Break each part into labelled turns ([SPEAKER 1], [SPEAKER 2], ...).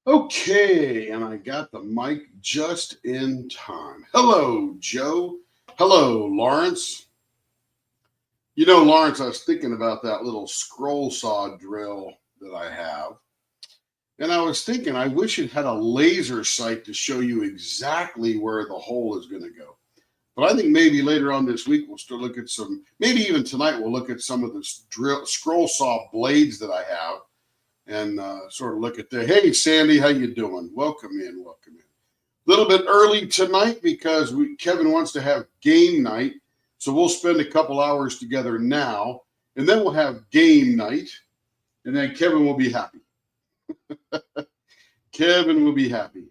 [SPEAKER 1] Okay, and I got the mic just in time. Hello, Joe. Hello, Lawrence. Lawrence, I was thinking about that little scroll saw drill that I have. And I was thinking, I wish it had a laser sight to show you exactly where the hole is going to go. But I think maybe later on this week we'll start look at some. Maybe even tonight we'll look at some of the drill scroll saw blades that I have, and sort of look at the. Hey, Sandy, how you doing? Welcome in, welcome in. A little bit early tonight because Kevin wants to have game night, so we'll spend a couple hours together now, and then we'll have game night, and then Kevin will be happy. Kevin will be happy.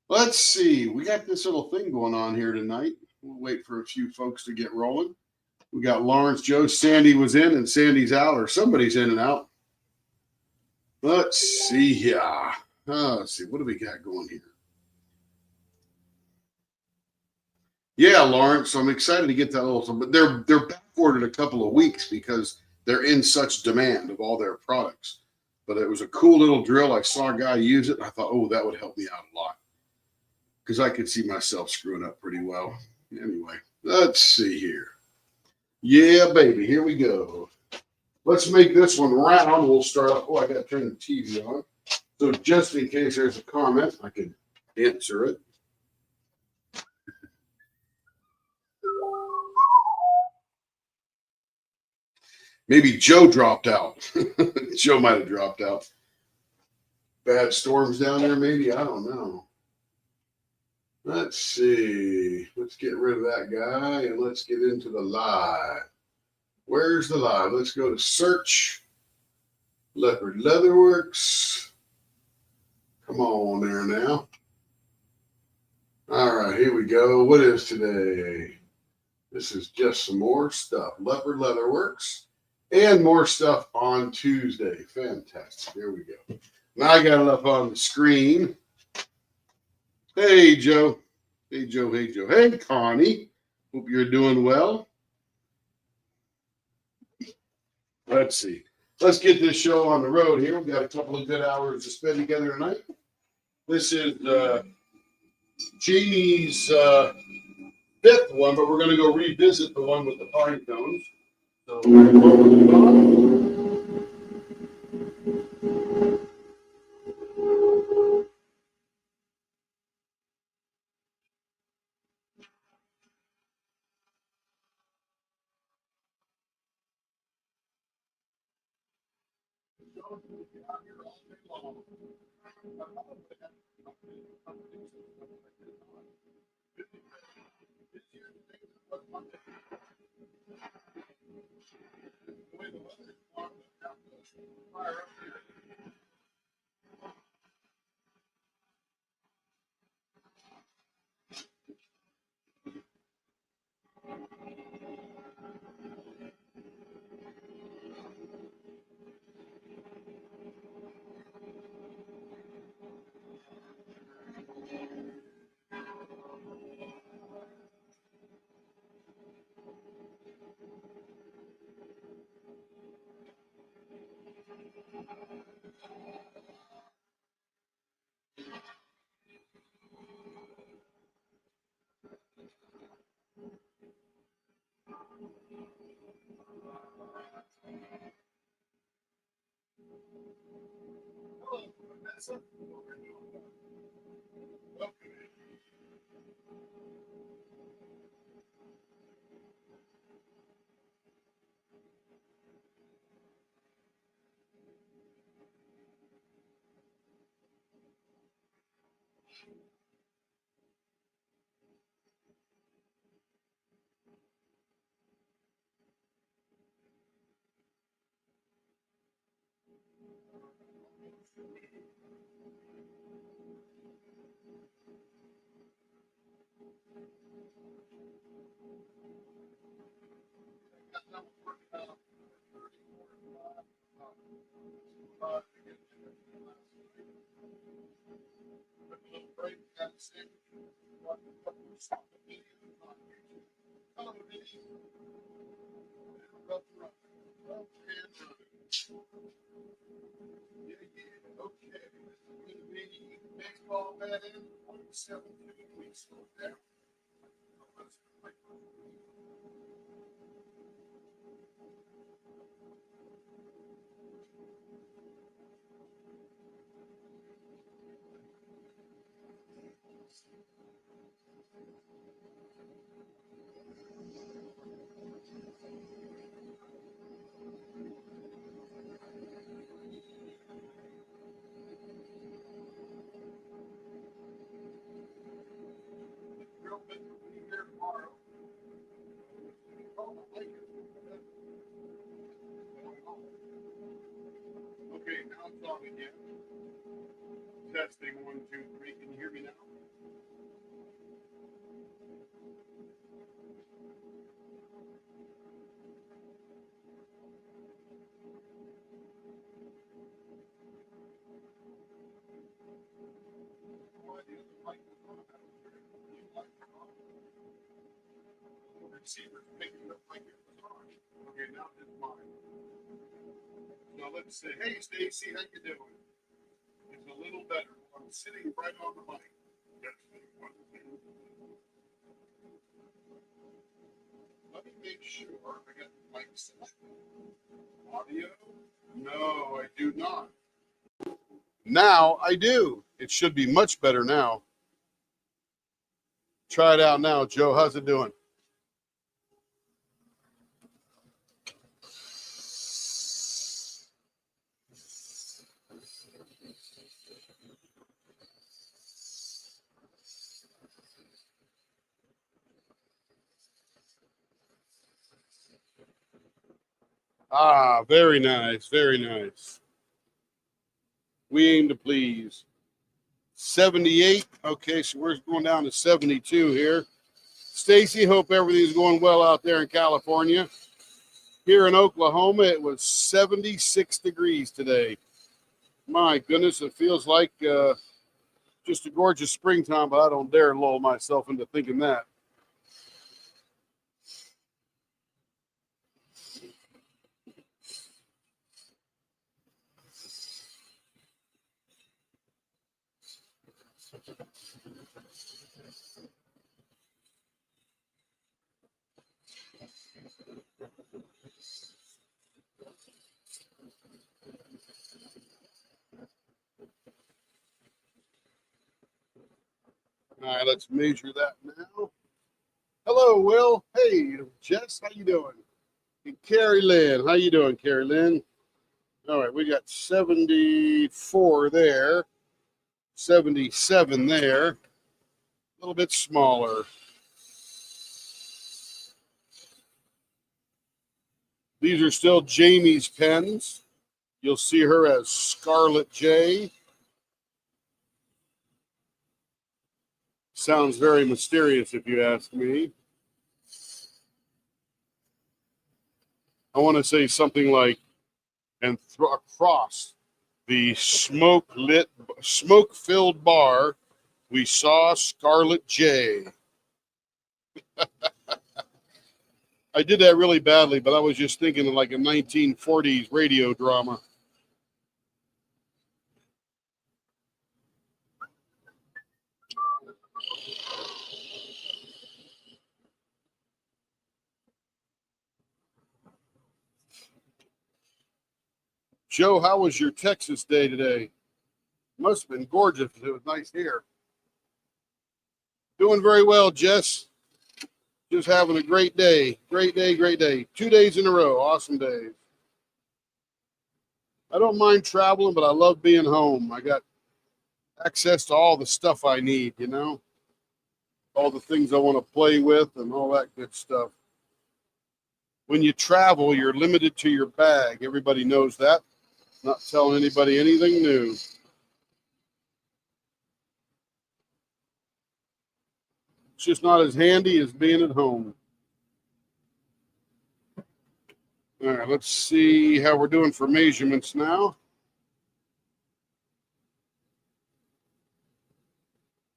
[SPEAKER 1] Let's see. We got this little thing going on here tonight. We'll wait for a few folks to get rolling. We got Lawrence, Joe, Sandy was in, and Sandy's out, or somebody's in and out. Let's see here. Let's see. What do we got going here? Yeah, Lawrence. I'm excited to get that little. But they're back ordered a couple of weeks because they're in such demand of all their products. But it was a cool little drill. I saw a guy use it. And I thought, oh, that would help me out a lot because I could see myself screwing up pretty well. Anyway, let's see here. Yeah, baby. Here we go. Let's make this one round. We'll start off. Oh, I got to turn the TV on. So just in case there's a comment, I can answer it. Maybe Joe dropped out. Joe might have dropped out. Bad storms down there, maybe. I don't know. Let's see. Let's get rid of that guy and let's get into the live. Where's the live? Let's go to search. Leopard Leatherworks. Come on there now. All right, here we go. What is today? This is just some more stuff. Leopard Leatherworks. And more stuff on Tuesday. Fantastic. Here we go. Now I got it up on the screen. Hey, Joe. Hey, Joe. Hey, Joe. Hey, Connie. Hope you're doing well. Let's see. Let's get this show on the road here. We've got a couple of good hours to spend together tonight. This is Jamie's fifth one, but we're going to go revisit the one with the pine cones. So, Okay. Baseball bat in 0.72 weeks there. Real big will be here tomorrow. Okay, now it's on again. Testing 1, 2, 3. Can you hear me now? Receiver's making it look like it was on. Okay, now it's mine. Now let's say, hey Stacy, how you doing? It's a little better. I'm sitting right on the mic. That's one thing. Let me make sure I got the mic set. Audio? No, I do not. Now I do. It should be much better now. Try it out now, Joe. How's it doing? Ah, very nice. Very nice. We aim to please. 78. Okay, so we're going down to 72 here. Stacy, hope everything's going well out there in California. Here in Oklahoma, it was 76 degrees today. My goodness, it feels like just a gorgeous springtime, but I don't dare lull myself into thinking that. All right, let's measure that now. Hello, Will. Hey, Jess, how you doing? And Carrie Lynn, how you doing, Carrie Lynn? All right, we got 74 there, 77 there, a little bit smaller. These are still Jamie's pens. You'll see her as Scarlet J. Sounds very mysterious if you ask me. I want to say something like, and across the smoke-filled bar, we saw Scarlet J. I did that really badly, but I was just thinking of like a 1940s radio drama. Joe, how was your Texas day today? Must have been gorgeous. It was nice here. Doing very well, Jess. Just having a great day. Great day, great day. 2 days in a row. Awesome days. I don't mind traveling, but I love being home. I got access to all the stuff I need, you know? All the things I want to play with and all that good stuff. When you travel, you're limited to your bag. Everybody knows that. Not telling anybody anything new. It's just not as handy as being at home. All right, let's see how we're doing for measurements now.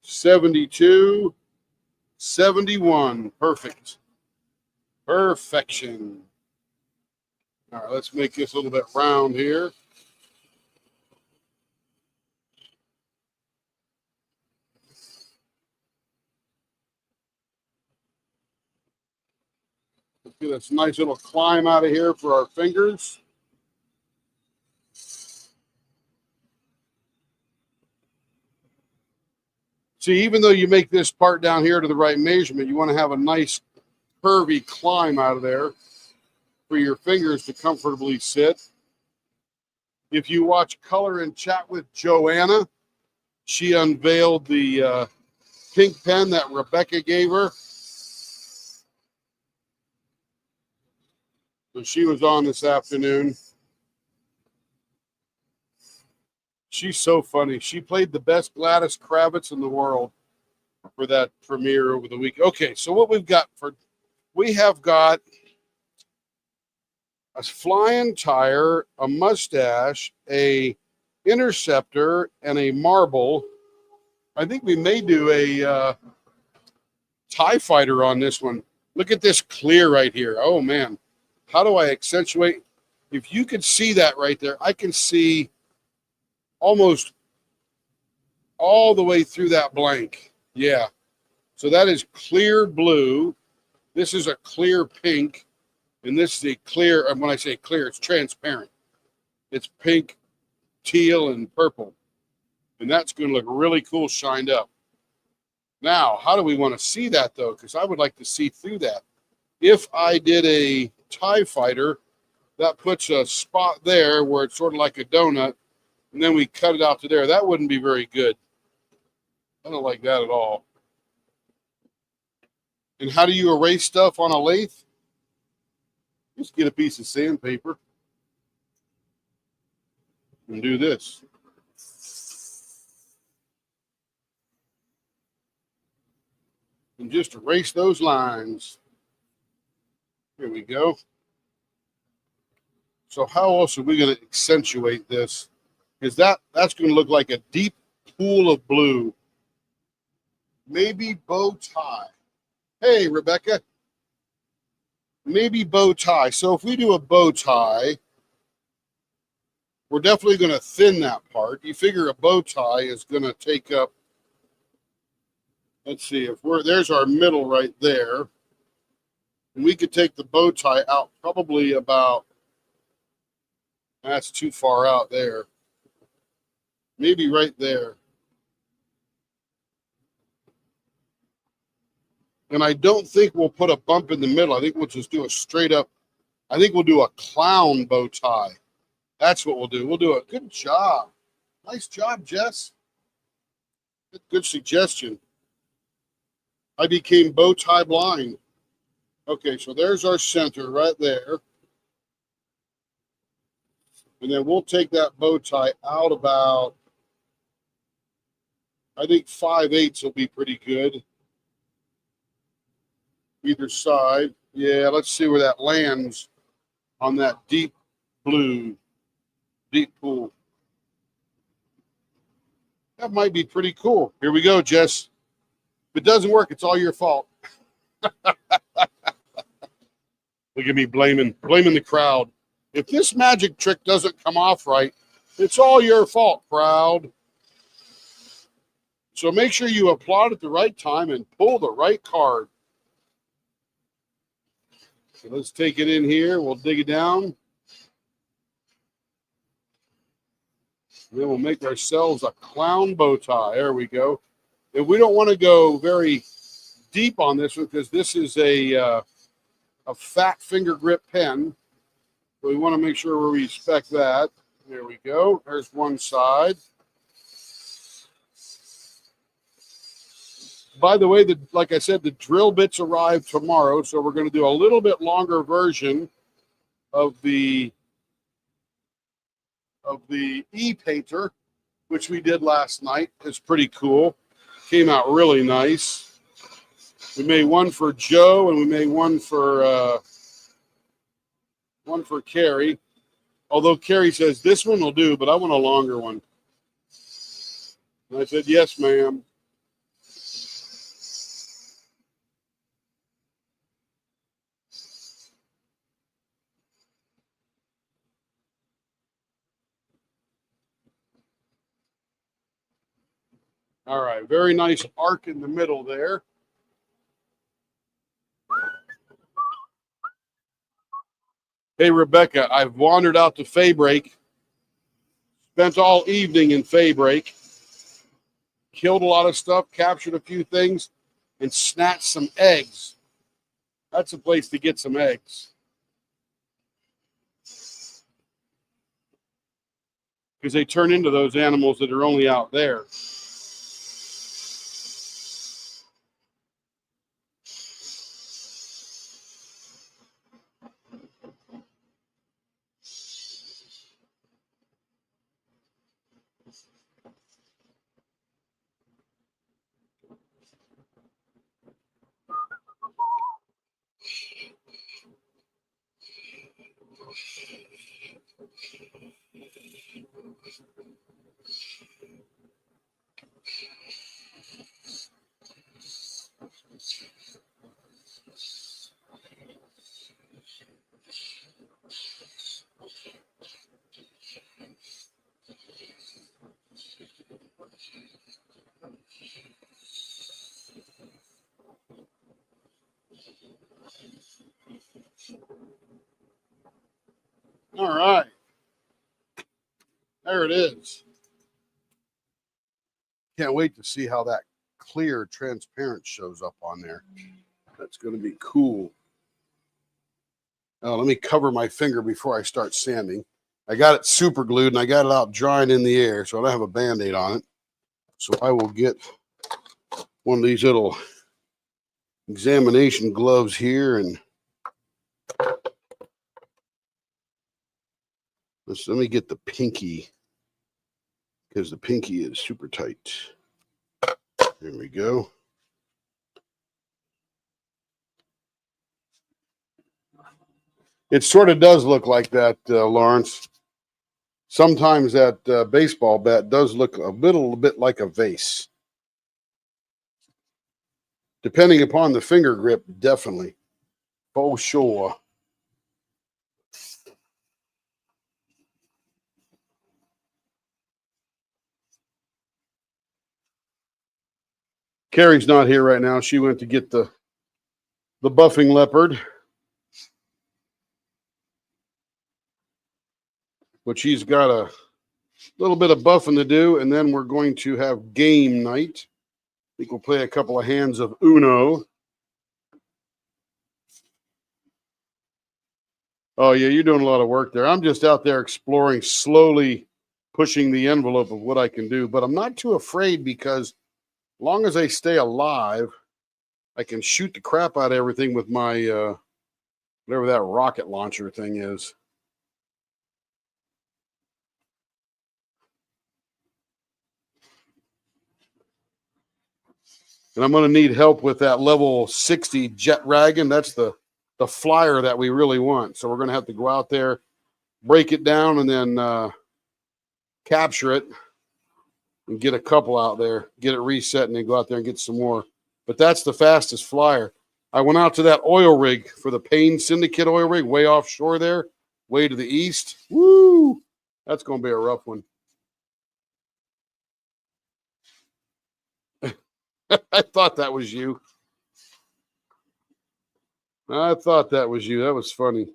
[SPEAKER 1] 72, 71. Perfect. Perfection. All right, let's make this a little bit round here. Get this nice little climb out of here for our fingers. See, even though you make this part down here to the right measurement, you want to have a nice curvy climb out of there for your fingers to comfortably sit. If you watch Color and Chat with Joanna, she unveiled the pink pen that Rebecca gave her. So she was on this afternoon. She's so funny. She played the best Gladys Kravitz in the world for that premiere over the week. Okay, so what we have got a flying tire, a mustache, a interceptor, and a marble. I think we may do a TIE fighter on this one. Look at this clear right here. Oh man, how do I accentuate? If you could see that right there, I can see almost all the way through that blank. Yeah. So that is clear blue. This is a clear pink. And this is a clear, and when I say clear, it's transparent. It's pink, teal, and purple. And that's going to look really cool shined up. Now, how do we want to see that, though? Because I would like to see through that. If I did a TIE fighter, that puts a spot there where it's sort of like a donut, and then we cut it out to there. That wouldn't be very good. I don't like that at all. And how do you erase stuff on a lathe? Just get a piece of sandpaper and do this. And just erase those lines. Here we go. So how else are we going to accentuate this? Because that's going to look like a deep pool of blue. Maybe bow tie. Hey, Rebecca. Maybe bow tie. So if we do a bow tie, we're definitely going to thin that part. You figure a bow tie is going to take up, let's see, there's our middle right there. And we could take the bow tie out probably about, that's too far out there. Maybe right there. And I don't think we'll put a bump in the middle. I think we'll just do a straight up, I think we'll do a clown bow tie. That's what we'll do. We'll do a good job. Nice job, Jess. Good suggestion. I became bow tie blind. Okay, so there's our center right there. And then we'll take that bow tie out about, I think 5/8 will be pretty good. Either side. Yeah, let's see where that lands on that deep blue, deep pool. That might be pretty cool. Here we go, Jess. If it doesn't work, it's all your fault. Look at me blaming the crowd. If this magic trick doesn't come off right, it's all your fault, crowd. So make sure you applaud at the right time and pull the right card. So let's take it in here. We'll dig it down. And then we'll make ourselves a clown bow tie. There we go. And we don't want to go very deep on this one because this is a fat finger grip pen. So we want to make sure we respect that. There we go. There's one side. By the way, like I said, the drill bits arrive tomorrow, so we're going to do a little bit longer version of the e-painter, which we did last night. It's pretty cool. Came out really nice. We made one for Joe, and we made one for Carrie. Although Carrie says this one will do, but I want a longer one. And I said, yes, ma'am. All right, very nice arc in the middle there. Hey, Rebecca, I've wandered out to Faybreak, spent all evening in Faybreak, killed a lot of stuff, captured a few things, and snatched some eggs. That's a place to get some eggs. Because they turn into those animals that are only out there. All right. There it is. Can't wait to see how that clear, transparent shows up on there. That's going to be cool. Now, let me cover my finger before I start sanding. I got it super glued and I got it out drying in the air, so I don't have a Band-Aid on it. So I will get one of these little examination gloves here and let me get the pinky, because the pinky is super tight. There we go. It sort of does look like that, Lawrence. Sometimes that baseball bat does look a little bit like a vase. Depending upon the finger grip, definitely. For sure. Carrie's not here right now. She went to get the buffing leopard. But she's got a little bit of buffing to do, and then we're going to have game night. I think we'll play a couple of hands of Uno. Oh, yeah, you're doing a lot of work there. I'm just out there exploring, slowly pushing the envelope of what I can do. But I'm not too afraid, because as long as I stay alive, I can shoot the crap out of everything with my, whatever that rocket launcher thing is. And I'm going to need help with that level 60 Jet Dragon. That's the flyer that we really want. So we're going to have to go out there, break it down, and then capture it and get a couple out there, get it reset, and then go out there and get some more. But that's the fastest flyer. I went out to that oil rig for the Payne Syndicate oil rig, way offshore there, way to the east. Woo! That's going to be a rough one. I thought that was you. I thought that was you. That was funny.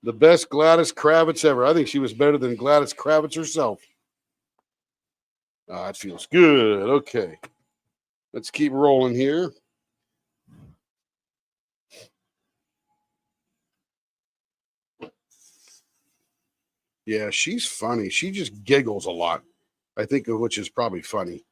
[SPEAKER 1] The best Gladys Kravitz ever. I think she was better than Gladys Kravitz herself. It feels good. Okay. Let's keep rolling here. Yeah, she's funny. She just giggles a lot, I think, of which is probably funny.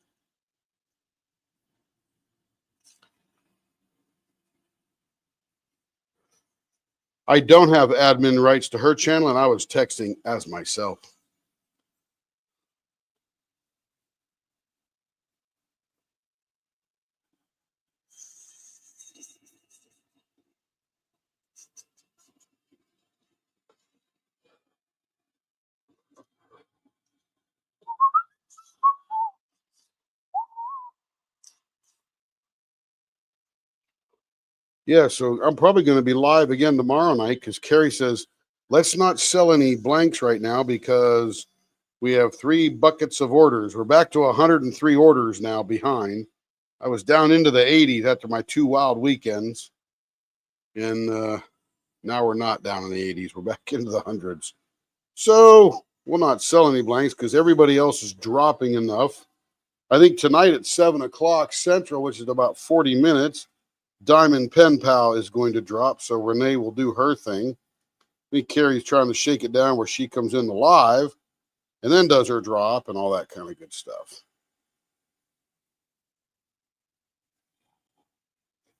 [SPEAKER 1] I don't have admin rights to her channel, and I was texting as myself. Yeah, so I'm probably going to be live again tomorrow night, because Carrie says, let's not sell any blanks right now because we have 3 buckets of orders. We're back to 103 orders now behind. I was down into the 80s after my 2 wild weekends. And Now we're not down in the 80s. We're back into the hundreds. So we'll not sell any blanks because everybody else is dropping enough. I think tonight at 7 o'clock Central, which is about 40 minutes, Diamond Pen Pal is going to drop. So Renee will do her thing. I think Carrie's trying to shake it down where she comes in the live and then does her drop and all that kind of good stuff.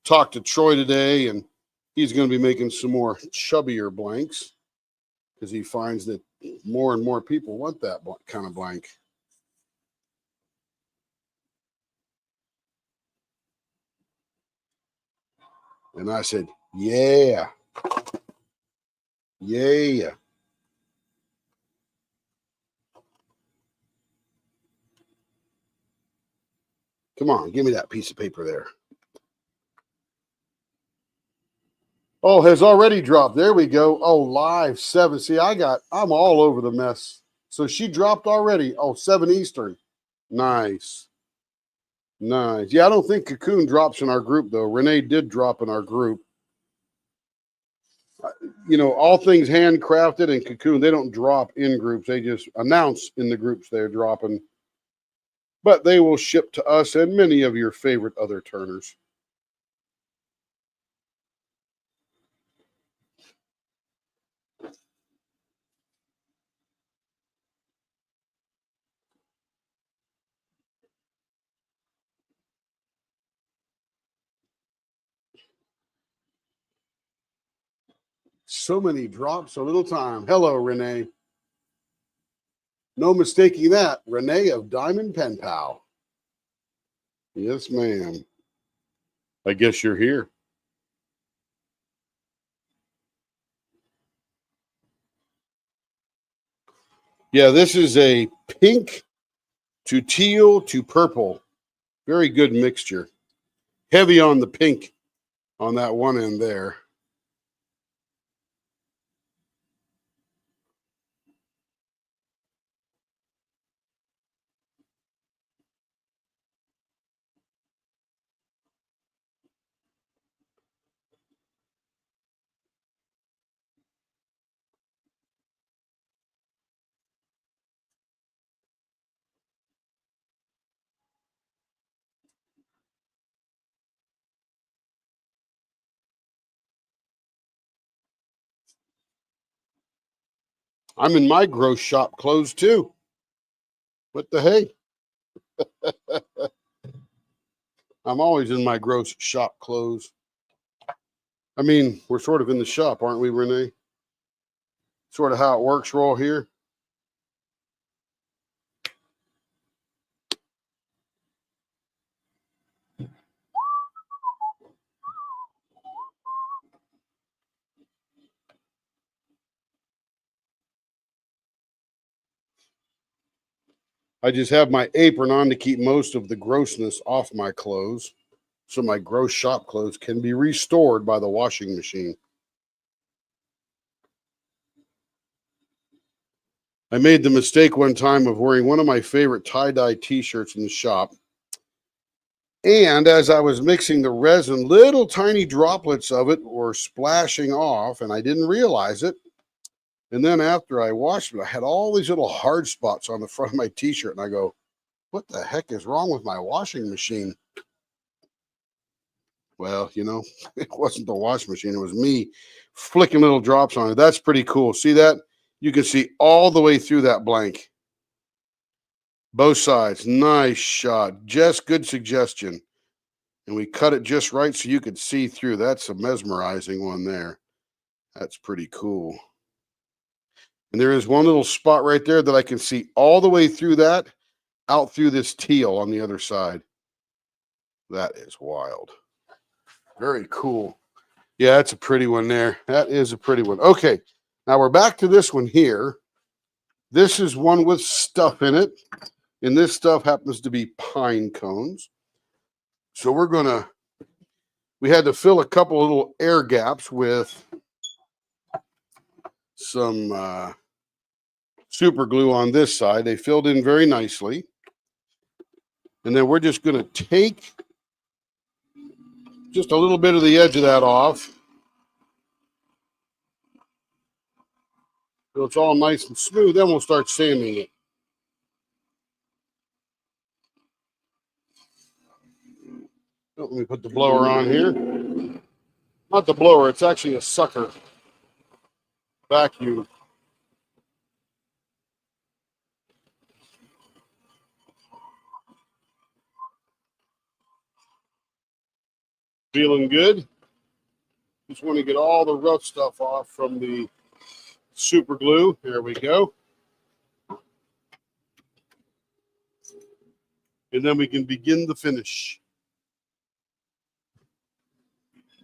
[SPEAKER 1] Talked to Troy today, and he's going to be making some more chubbier blanks because he finds that more and more people want that kind of blank. And I said, yeah. Yeah. Come on, give me that piece of paper there. Oh, has already dropped. There we go. Oh, live 7. See, I'm all over the mess. So she dropped already. Oh, 7 Eastern. Nice. Nice. Yeah, I don't think Cocoon drops in our group, though. Renee did drop in our group. You know, all things handcrafted and Cocoon, they don't drop in groups. They just announce in the groups they're dropping. But they will ship to us and many of your favorite other turners. So many drops, so little time. Hello, Renee. No mistaking that. Renee of Diamond Pen Pal. Yes, ma'am. I guess you're here. Yeah, this is a pink to teal to purple. Very good mixture. Heavy on the pink on that one end there. I'm in my gross shop clothes too. What the hey? I'm always in my gross shop clothes. I mean, we're sort of in the shop, aren't we, Renee? Sort of how it works. We're all here. I just have my apron on to keep most of the grossness off my clothes so my gross shop clothes can be restored by the washing machine. I made the mistake one time of wearing one of my favorite tie-dye t-shirts in the shop. And as I was mixing the resin, little tiny droplets of it were splashing off, and I didn't realize it. And then after I washed it, I had all these little hard spots on the front of my t-shirt, and I go, what the heck is wrong with my washing machine? Well, you know, it wasn't the washing machine. It was me flicking little drops on it. That's pretty cool. See that? You can see all the way through that blank. Both sides. Nice shot. Just good suggestion. And we cut it just right so you could see through. That's a mesmerizing one there. That's pretty cool. And there is one little spot right there that I can see all the way through that, out through this teal on the other side. That is wild. Very cool. Yeah, that's a pretty one there. That is a pretty one. Okay, now we're back to this one here. This is one with stuff in it, and this stuff happens to be pine cones. So we had to fill a couple of little air gaps with some super glue on this side. They filled in very nicely. And then we're just going to take just a little bit of the edge of that off. So it's all nice and smooth. Then we'll start sanding it. Oh, let me put the blower on here. Not the blower, it's actually a sucker vacuum. Feeling good. Just want to get all the rough stuff off from the super glue. There we go. And then we can begin the finish.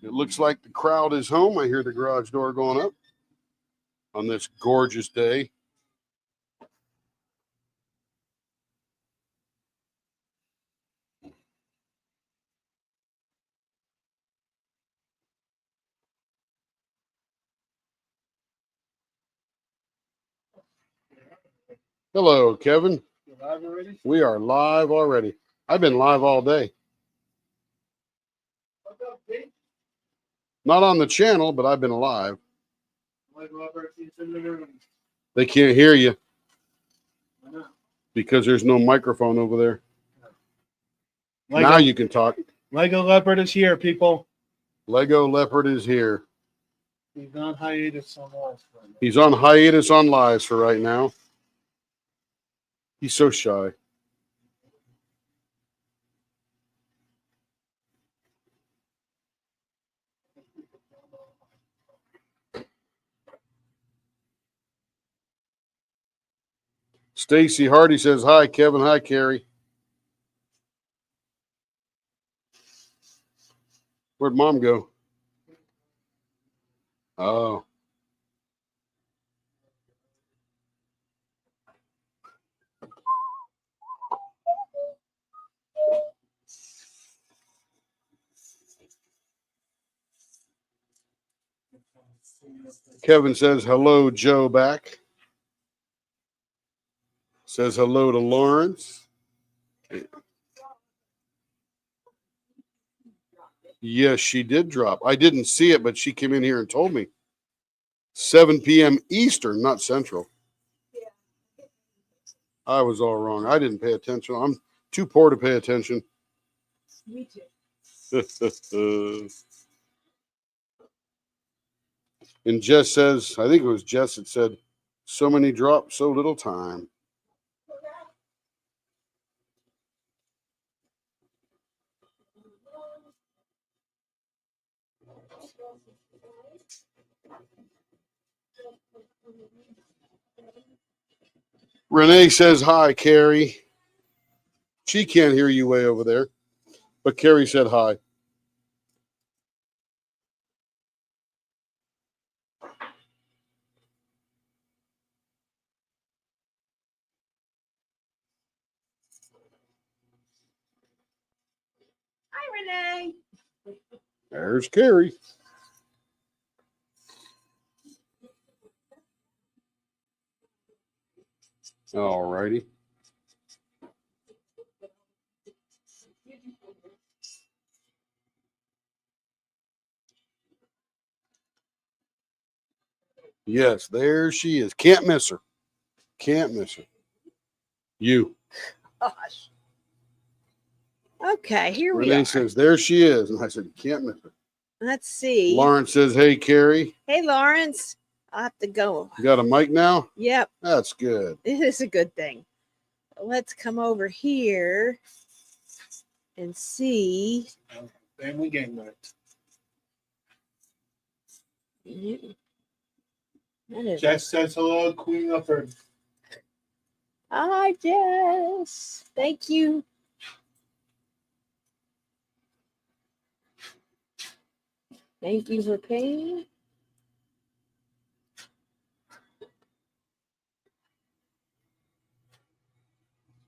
[SPEAKER 1] It looks like the crowd is home. I hear the garage door going up on this gorgeous day. Hello, Kevin.
[SPEAKER 2] You live already?
[SPEAKER 1] We are live already. I've been live all day.
[SPEAKER 2] What's up, Pete?
[SPEAKER 1] Not on the channel, but I've been live.
[SPEAKER 2] Mike Robert, he's in the room.
[SPEAKER 1] They can't hear you
[SPEAKER 2] Why not?
[SPEAKER 1] because there's no microphone over there.
[SPEAKER 2] Lego,
[SPEAKER 1] Now you can talk.
[SPEAKER 2] Lego Leopard is here, people.
[SPEAKER 1] Lego Leopard is here.
[SPEAKER 2] He's on hiatus on live.
[SPEAKER 1] He's on hiatus on lives for right now. He's so shy. Stacy Hardy says, hi, Kevin. Hi, Carrie. Where'd Mom go? Oh. Kevin says, hello, Joe, back. Says hello to Lawrence. Yes, she did drop. I didn't see it, but she came in here and told me. 7 p.m. Eastern, not Central. I was all wrong. I didn't pay attention. I'm too poor to pay attention.
[SPEAKER 3] Me too.
[SPEAKER 1] And Jess says, I think it was Jess that said, so many drops, so little time. Renee says, hi, Carrie. She can't hear you way over there, but Carrie said hi.
[SPEAKER 3] Hi, Renee.
[SPEAKER 1] There's Carrie. All righty. Yes, there she is. Can't miss her. Can't miss her. You.
[SPEAKER 3] Gosh. Okay, here we
[SPEAKER 1] Renee
[SPEAKER 3] are.
[SPEAKER 1] says, there she is. And I said, you can't miss her.
[SPEAKER 3] Let's see.
[SPEAKER 1] Lawrence says, hey, Carrie.
[SPEAKER 3] Hey, Lawrence. I'll have to go.
[SPEAKER 1] You got a mic now?
[SPEAKER 3] Yep,
[SPEAKER 1] That's good.
[SPEAKER 3] it is a good thing. Let's come over here and see.
[SPEAKER 2] Family game night.
[SPEAKER 3] That is.
[SPEAKER 2] Jess says hello, Queen Leopard.
[SPEAKER 3] Hi, Jess. Thank you. Thank you for paying.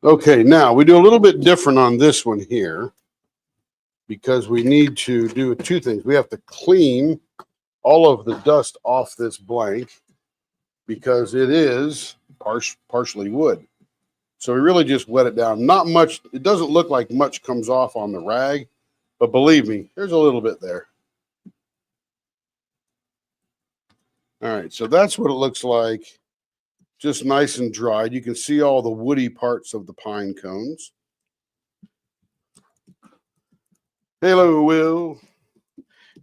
[SPEAKER 1] Okay, now we do a little bit different on this one here because we need to do two things. We have to clean all of the dust off this blank because it is partially wood. So we really just wet it down. Not much. It doesn't look like much comes off on the rag, but believe me, there's a little bit there. All right, so that's what it looks like just nice and dried. You can see all the woody parts of the pine cones. Hello, Will.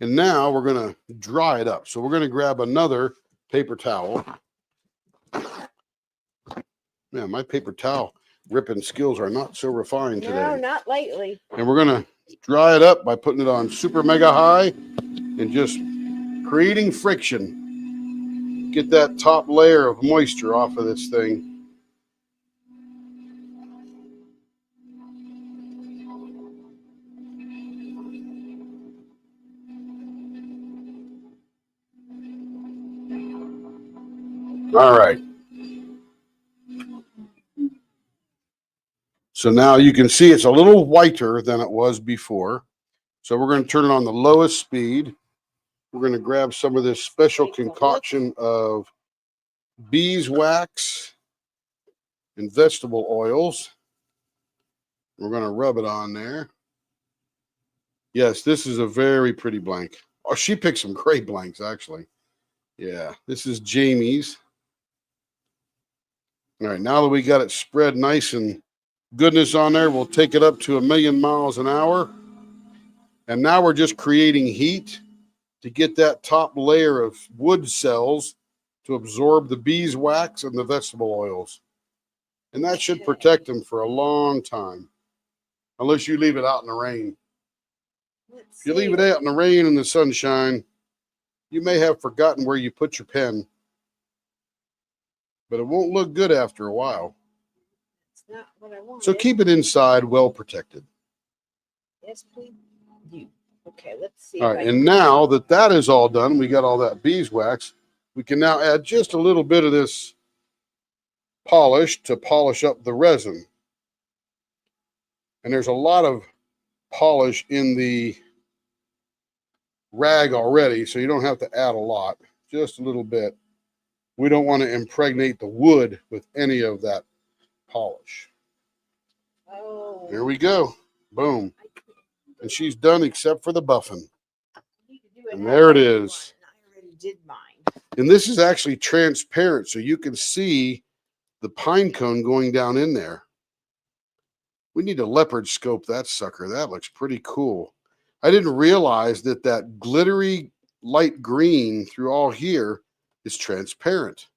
[SPEAKER 1] And now we're going to dry it up. So we're going to grab another paper towel. Man, my paper towel ripping skills are not so refined today.
[SPEAKER 3] No, not lately.
[SPEAKER 1] And we're going to dry it up by putting it on super mega high and just creating friction. Get that top layer of moisture off of this thing. All right. So now you can see it's a little whiter than it was before. So we're going to turn it on the lowest speed. We're going to grab some of this special concoction of beeswax and vegetable oils. We're going to rub it on there. Yes, this is a very pretty blank. Oh, she picked some great blanks, actually. Yeah, this is Jamie's. All right, now that we got it spread nice and goodness on there, we'll take it up to 1,000,000 miles an hour. And now we're just creating heat to get that top layer of wood cells to absorb the beeswax and the vegetable oils. And that should protect them for a long time, unless you leave it out in the rain. If you leave it out in the rain and the sunshine, you may have forgotten where you put your pen, but it won't look good after a while.
[SPEAKER 3] It's not what I want.
[SPEAKER 1] So keep it inside, well protected.
[SPEAKER 3] Yes, please. You. Okay, let's see.
[SPEAKER 1] All right, and now that that is all done, we got all that beeswax, we can now add just a little bit of this polish to polish up the resin. And there's a lot of polish in the rag already, so you don't have to add a lot, just a little bit. We don't want to impregnate the wood with any of that polish.
[SPEAKER 3] Oh.
[SPEAKER 1] There we go. Boom. And she's done except for the buffing. And there it is.
[SPEAKER 3] I already did mine.
[SPEAKER 1] And this is actually transparent, so you can see the pine cone going down in there. We need to leopard scope that sucker. That looks pretty cool. I didn't realize that that glittery light green through all here is transparent.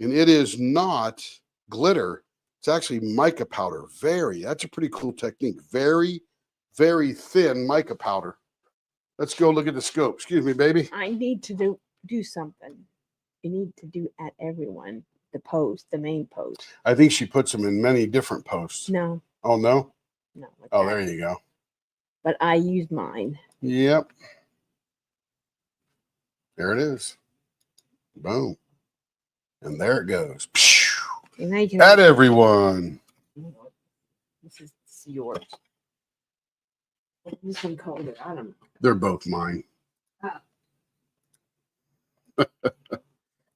[SPEAKER 1] And it is not glitter. It's actually mica powder. That's a pretty cool technique. Very, very thin mica powder. Let's go look at the scope. Excuse me, baby.
[SPEAKER 3] I need to do something. You need to do at everyone the main post.
[SPEAKER 1] I think she puts them in many different posts.
[SPEAKER 3] No,
[SPEAKER 1] Oh, no?
[SPEAKER 3] no. like
[SPEAKER 1] Oh,
[SPEAKER 3] that.
[SPEAKER 1] there you go.
[SPEAKER 3] But I use mine.
[SPEAKER 1] Yep. There it is. Boom. And there it goes.
[SPEAKER 3] And now you can.
[SPEAKER 1] At everyone.
[SPEAKER 3] This is yours. What this one called it? I don't know.
[SPEAKER 1] They're both mine.
[SPEAKER 3] Ah.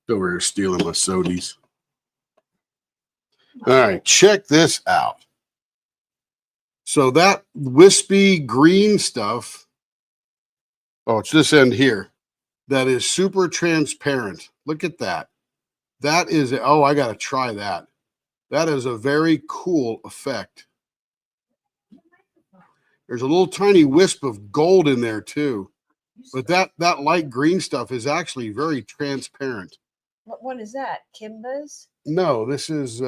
[SPEAKER 1] Over here stealing my sodies. All right, check this out. So that wispy green stuff, oh, it's this end here, that is super transparent. Look at that. That is, oh, I got to try that. That is a very cool effect. There's a little tiny wisp of gold in there too. But that light green stuff is actually very transparent.
[SPEAKER 3] What one is that? Kimba's?
[SPEAKER 1] No, this is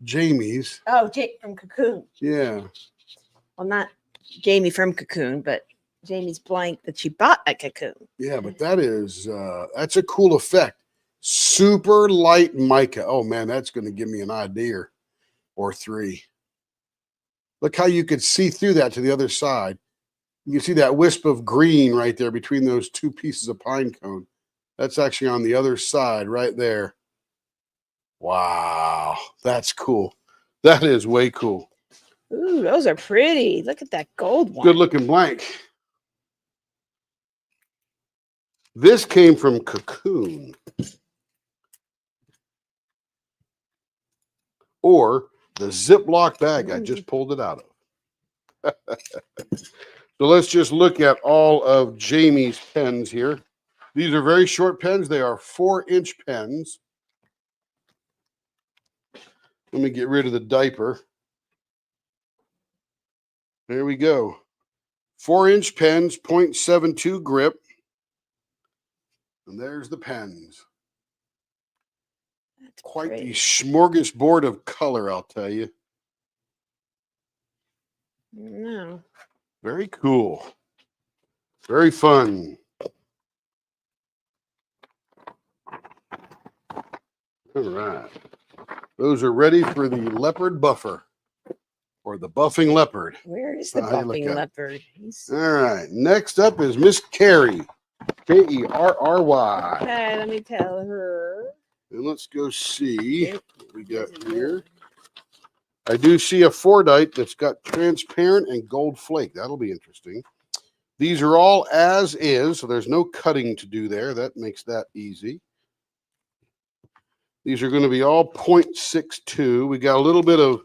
[SPEAKER 1] Jamie's.
[SPEAKER 3] Oh, from Cocoon.
[SPEAKER 1] Yeah.
[SPEAKER 3] Well, not Jamie from Cocoon, but Jamie's blank that she bought at Cocoon.
[SPEAKER 1] Yeah, but that is that's a cool effect. Super light mica. Oh man, that's going to give me an idea or three. Look how you could see through that to the other side. You can see that wisp of green right there between those two pieces of pine cone. That's actually on the other side right there. Wow, that's cool. That is way cool.
[SPEAKER 3] Ooh, those are pretty. Look at that gold one.
[SPEAKER 1] Good looking blank. This came from Cocoon. Or the Ziploc bag I just pulled it out of. So let's just look at all of Jamie's pens here. These are very short pens. They are 4-inch pens. Let me get rid of the diaper. There we go. 4-inch pens, 0.72 grip. And there's the pens.
[SPEAKER 3] That's
[SPEAKER 1] Quite
[SPEAKER 3] pretty.
[SPEAKER 1] the smorgasbord of color, I'll tell you.
[SPEAKER 3] No.
[SPEAKER 1] Very cool. Very fun. All right. Those are ready for the leopard buffer or the buffing leopard.
[SPEAKER 3] Where is the
[SPEAKER 1] How you look
[SPEAKER 3] buffing
[SPEAKER 1] at it.
[SPEAKER 3] leopard? He's...
[SPEAKER 1] All right. Next up is Miss Carrie. Kerry.
[SPEAKER 3] Okay, let me tell her.
[SPEAKER 1] And let's go see
[SPEAKER 3] Yep.
[SPEAKER 1] what we got
[SPEAKER 3] This is
[SPEAKER 1] here.
[SPEAKER 3] it.
[SPEAKER 1] I do see a Fordite that's got transparent and gold flake. That'll be interesting. These are all as is, so there's no cutting to do there. That makes that easy. These are going to be all 0.62. We got a little bit of,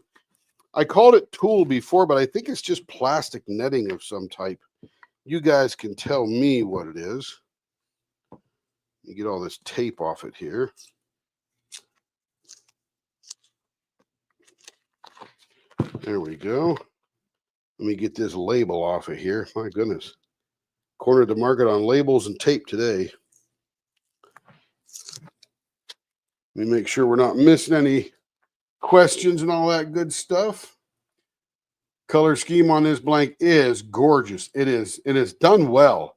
[SPEAKER 1] I called it tulle before, but I think it's just plastic netting of some type. You guys can tell me what it is. You get all this tape off it here. There we go. Let me get this label off of here. My goodness. Cornered the market on labels and tape today. Let me make sure we're not missing any questions and all that good stuff. Color scheme on this blank is gorgeous. It is. It is done well.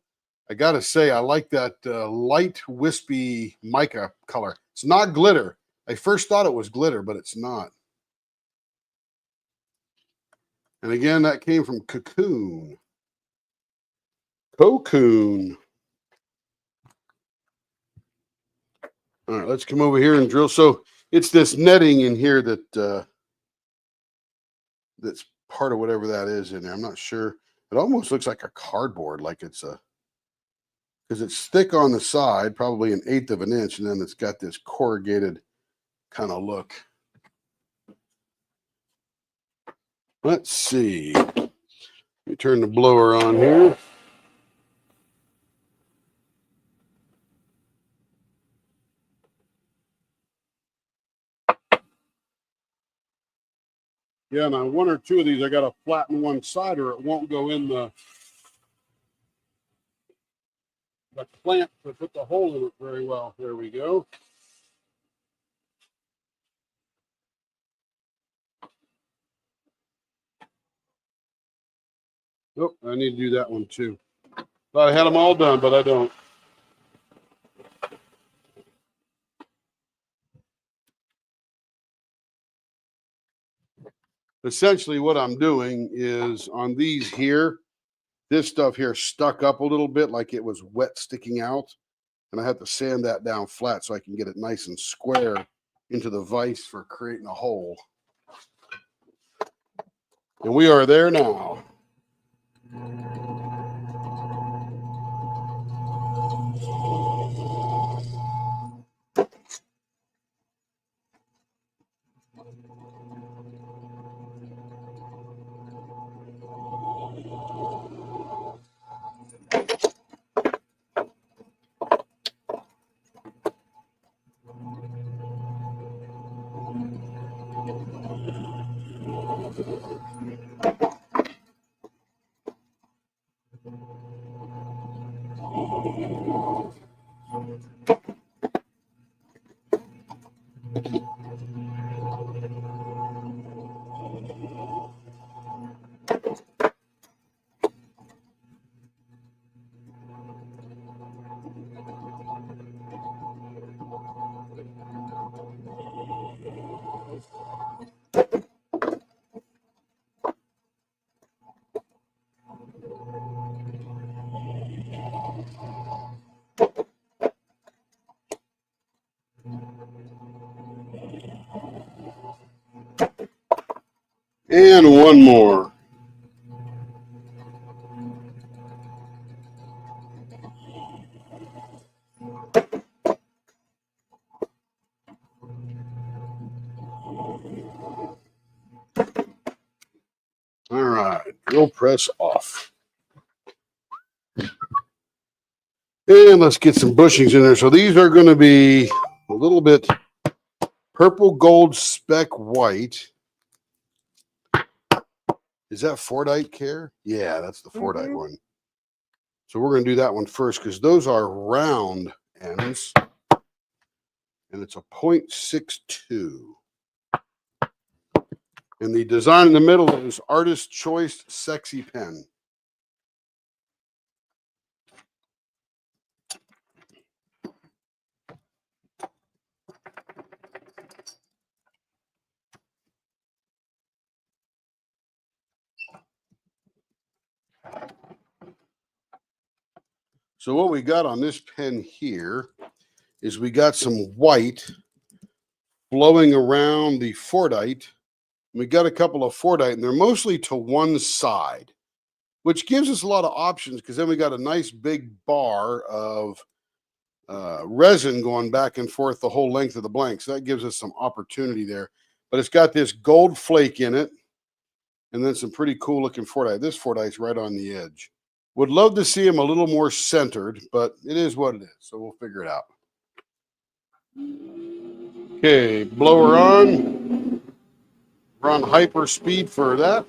[SPEAKER 1] I got to say, I like that light wispy mica color. It's not glitter. I first thought it was glitter, but it's not. And again, that came from Cocoon. Cocoon. All right, let's come over here and drill. So it's this netting in here that that's part of whatever that is in there. I'm not sure. It almost looks like a cardboard, like it's a, because it's thick on the side, probably 1/8 of an inch, and then it's got this corrugated kind of look. Let's see. Let me turn the blower on here. Yeah, now 1 or 2 of these, I got to flatten one side or it won't go in the clamp to put the hole in it very well. There we go. Oh, I need to do that one too. Thought I had them all done, but I don't. Essentially what I'm doing is on these here, this stuff here stuck up a little bit like it was wet sticking out. And I have to sand that down flat so I can get it nice and square into the vise for creating a hole. And we are there now. And one more. All right, drill press off. And let's get some bushings in there. So these are going to be a little bit purple gold speck white. Is that Fordite Care? Yeah, that's the Fordite one. So we're going to do that one first because those are round ends. And it's a 0.62. And the design in the middle is Artist Choice Sexy Pen. So what we got on this pen here is we got some white flowing around the Fordite. We got a couple of Fordite, and they're mostly to one side, which gives us a lot of options because then we got a nice big bar of resin going back and forth the whole length of the blank. So that gives us some opportunity there. But it's got this gold flake in it and then some pretty cool looking Fordite. This Fordite's right on the edge. Would love to see them a little more centered, but it is what it is. So we'll figure it out. Okay, blower on. We're on hyper speed for that.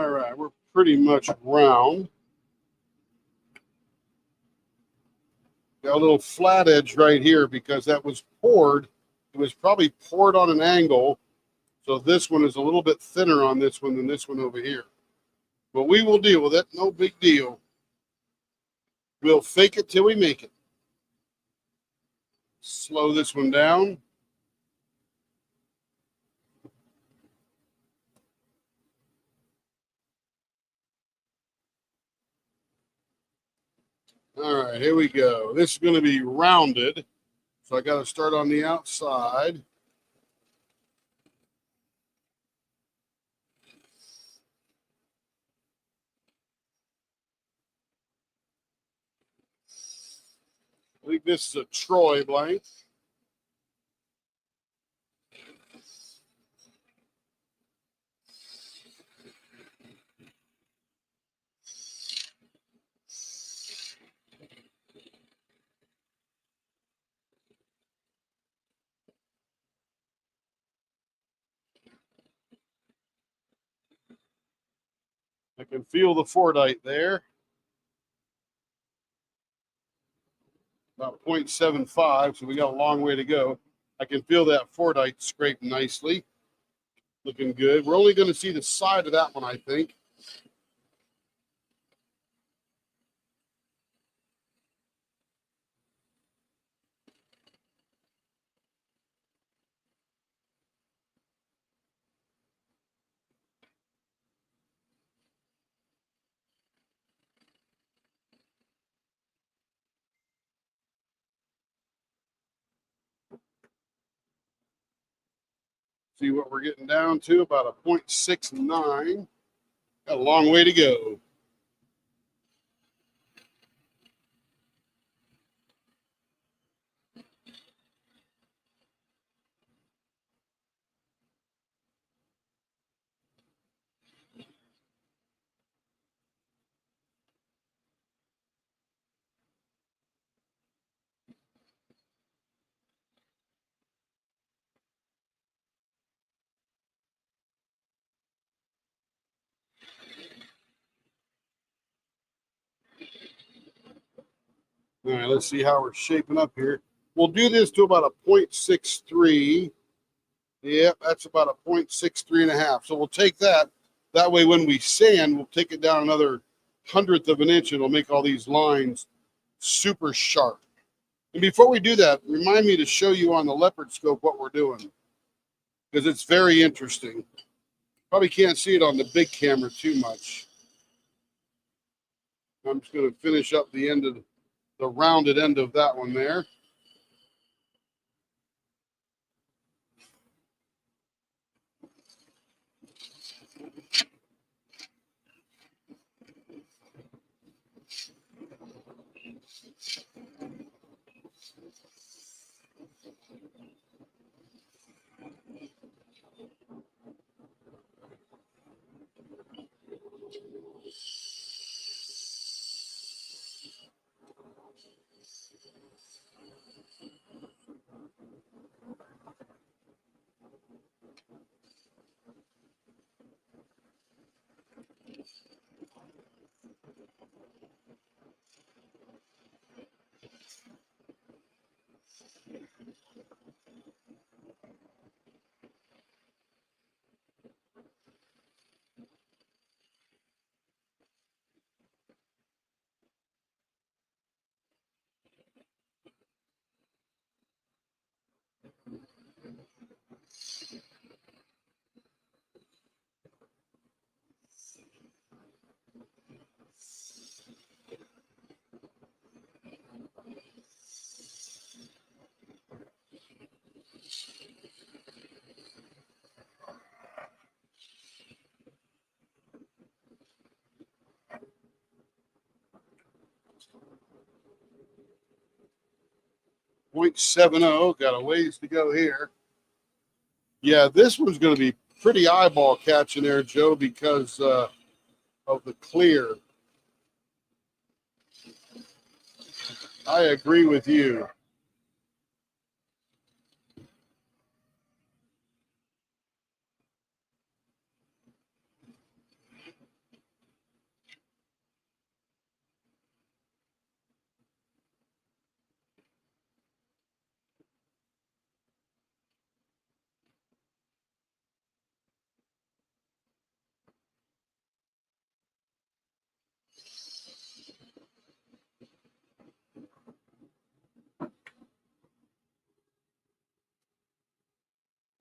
[SPEAKER 1] All right, we're pretty much round. Got a little flat edge right here because that was poured. It was probably poured on an angle. So this one is a little bit thinner on this one than this one over here. But we will deal with it. No big deal. We'll fake it till we make it. Slow this one down. All right, here we go. This is going to be rounded. So I got to start on the outside. I think this is a Troy blank. I can feel the Fordite there. About 0.75, so we got a long way to go. I can feel that Fordite scrape nicely. Looking good. We're only going to see the side of that one, I think. See what we're getting down to, about a 0.69. Got a long way to go. All right, let's see how we're shaping up here. We'll do this to about a 0.63. Yep, that's about a 0.63 and a half. So we'll take that. That way, when we sand, we'll take it down another 1/100 of an inch, and it'll make all these lines super sharp. And before we do that, remind me to show you on the leopard scope what we're doing, because it's very interesting. Probably can't see it on the big camera too much. I'm just going to finish up the end of the rounded end of that one there. .70, got a ways to go here. Yeah, this one's going to be pretty eyeball catching there, Joe, because of the clear. I agree with you.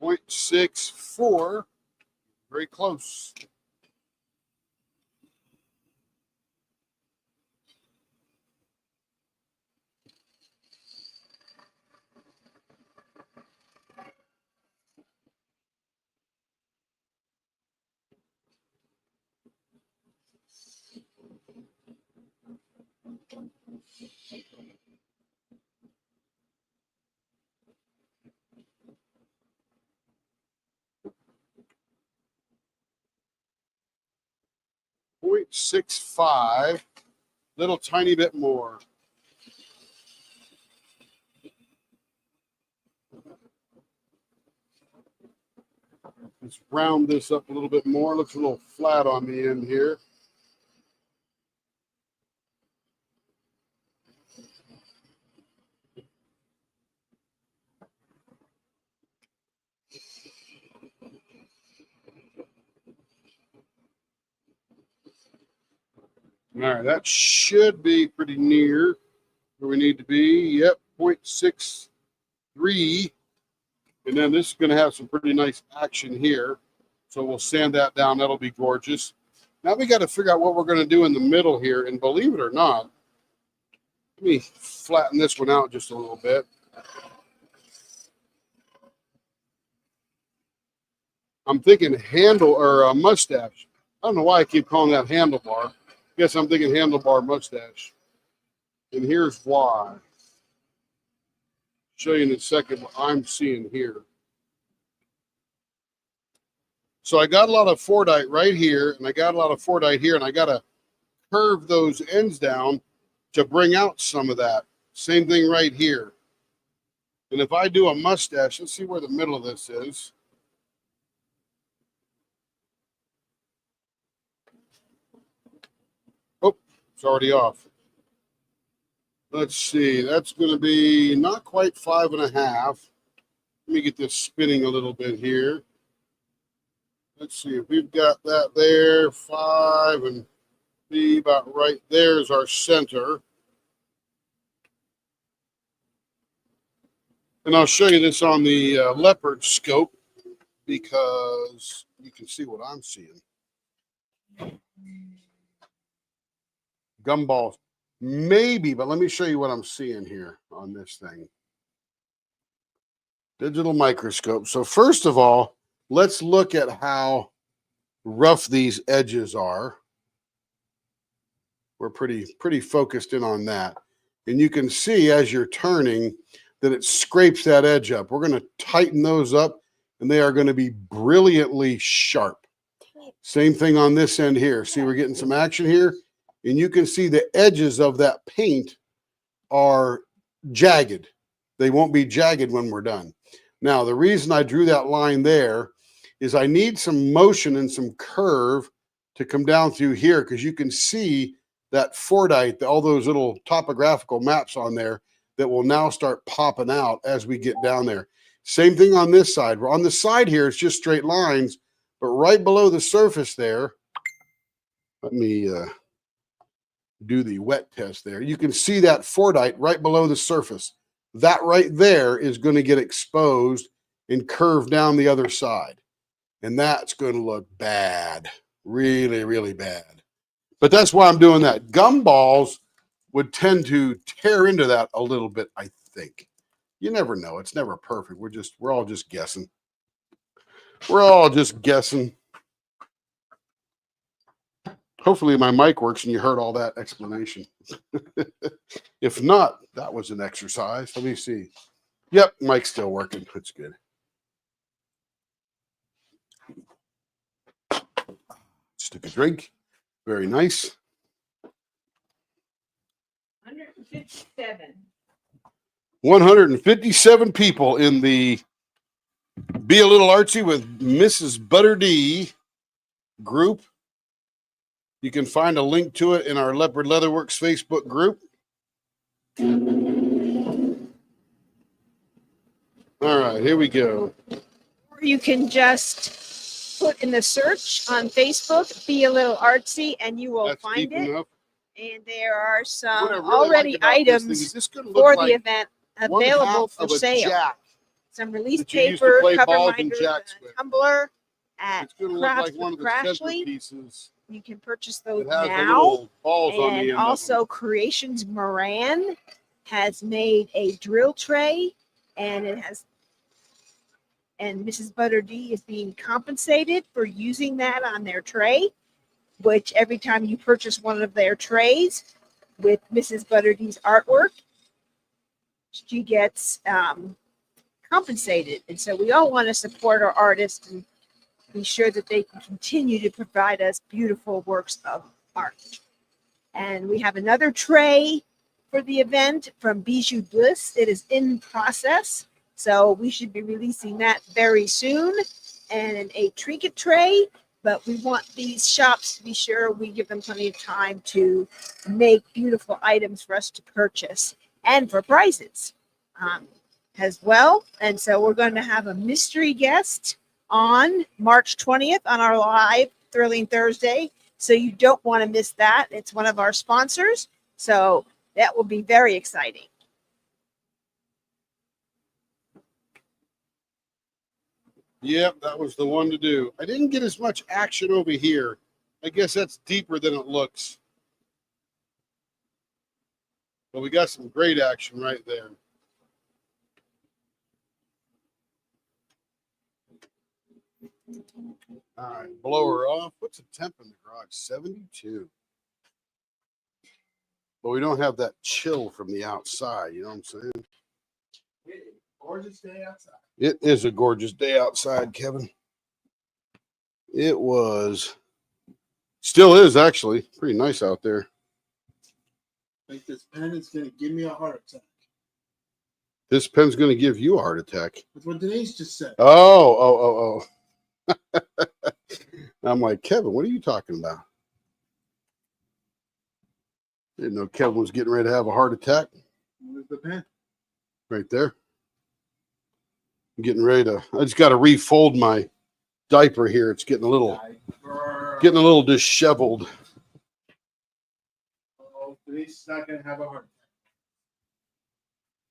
[SPEAKER 1] .64, very close. .65, little tiny bit more. Let's round this up a little bit more. Looks a little flat on the end here. All right, that should be pretty near where we need to be. Yep, 0.63. And then this is going to have some pretty nice action here. So we'll sand that down. That'll be gorgeous. Now we got to figure out what we're going to do in the middle here. And believe it or not, let me flatten this one out just a little bit. I'm thinking handle or mustache. I don't know why I keep calling that handlebar. Guess I'm thinking handlebar mustache. And here's why. Show you in a second what I'm seeing here. So I got a lot of Fordite right here, and I got a lot of Fordite here, and I got to curve those ends down to bring out some of that. Same thing right here. And if I do a mustache, let's see where the middle of this is. Oh, it's already off. Let's see. That's going to be not quite 5.5. Let me get this spinning a little bit here. Let's see if we've got that there. 5 and be about right there is our center. And I'll show you this on the leopard scope because you can see what I'm seeing. Gumballs. Maybe, but let me show you what I'm seeing here on this thing. Digital microscope. So first of all, let's look at how rough these edges are. We're pretty focused in on that. And you can see as you're turning that it scrapes that edge up. We're going to tighten those up, and they are going to be brilliantly sharp. Same thing on this end here. See, we're getting some action here, and you can see the edges of that paint are jagged. They won't be jagged when we're done. Now, the reason I drew that line there is I need some motion and some curve to come down through here, because you can see that Fordite, all those little topographical maps on there that will now start popping out as we get down there. Same thing on this side. We're on the side here, it's just straight lines, but right below the surface there, let me do the wet test there. You can see that Fordite right below the surface. That right there is going to get exposed and curve down the other side. And that's going to look bad, really, really bad. But that's why I'm doing that. Gumballs would tend to tear into that a little bit, I think. You never know. It's never perfect. We're all just guessing. We're all just guessing. Hopefully my mic works and you heard all that explanation. If not, that was an exercise. Let me see. Yep, mic's still working. That's good. Just took a drink. Very nice.
[SPEAKER 3] 157.
[SPEAKER 1] 157 people in the Be a Little Artsy with Mrs. Butter D group. You can find a link to it in our Leopard Leatherworks Facebook group. All right, here we go.
[SPEAKER 3] Or you can just put in the search on Facebook, Be a Little Artsy, and you will
[SPEAKER 1] That's
[SPEAKER 3] find
[SPEAKER 1] deep
[SPEAKER 3] it.
[SPEAKER 1] enough.
[SPEAKER 3] And there are some
[SPEAKER 1] What I really
[SPEAKER 3] already
[SPEAKER 1] like about this thing
[SPEAKER 3] items
[SPEAKER 1] is this could look
[SPEAKER 3] for
[SPEAKER 1] like
[SPEAKER 3] the event
[SPEAKER 1] one
[SPEAKER 3] available
[SPEAKER 1] half
[SPEAKER 3] for
[SPEAKER 1] of a
[SPEAKER 3] sale.
[SPEAKER 1] jack.
[SPEAKER 3] Some release
[SPEAKER 1] that you used to
[SPEAKER 3] paper,
[SPEAKER 1] play
[SPEAKER 3] cover
[SPEAKER 1] balls and
[SPEAKER 3] minders,
[SPEAKER 1] jacks
[SPEAKER 3] and
[SPEAKER 1] with.
[SPEAKER 3] a tumbler at
[SPEAKER 1] It's going to look
[SPEAKER 3] Crafts
[SPEAKER 1] like one
[SPEAKER 3] with
[SPEAKER 1] of the
[SPEAKER 3] Crashly.
[SPEAKER 1] centerpieces
[SPEAKER 3] You can purchase those
[SPEAKER 1] that has the
[SPEAKER 3] now.
[SPEAKER 1] little balls on the
[SPEAKER 3] And
[SPEAKER 1] end
[SPEAKER 3] also Creations Moran has made a drill tray, and it has, and Mrs. Butter D is being compensated for using that on their tray, which every time you purchase one of their trays with Mrs. Butter D's artwork, she gets compensated. And so we all want to support our artists and be sure that they can continue to provide us beautiful works of art. And we have another tray for the event from Bijou Bliss. It is in process, so we should be releasing that very soon. And a trinket tray, but we want these shops to be sure we give them plenty of time to make beautiful items for us to purchase and for prizes as well. And so we're going to have a mystery guest on March 20th on our live Thrilling Thursday. So you don't want to miss that. It's one of our sponsors. So that will be very exciting.
[SPEAKER 1] Yep, that was the one to do. I didn't get as much action over here. I guess that's deeper than it looks. But we got some great action right there. All right, blow her off. What's the temp in the garage? 72. But we don't have that chill from the outside. You know what I'm saying?
[SPEAKER 2] Gorgeous day outside.
[SPEAKER 1] It is a gorgeous day outside, Kevin. It was, still is actually pretty nice out there.
[SPEAKER 2] I think this pen is going to give me a heart attack.
[SPEAKER 1] This pen's going to give you a heart attack.
[SPEAKER 2] That's what Denise just said.
[SPEAKER 1] Oh. I'm like, Kevin, what are you talking about? Didn't know Kevin was getting ready to have a heart attack.
[SPEAKER 2] Where's the pen?
[SPEAKER 1] Right there. I'm getting ready to, I just got to refold my diaper here. It's getting a little disheveled.
[SPEAKER 2] Oh, Denise is not going to have a heart attack.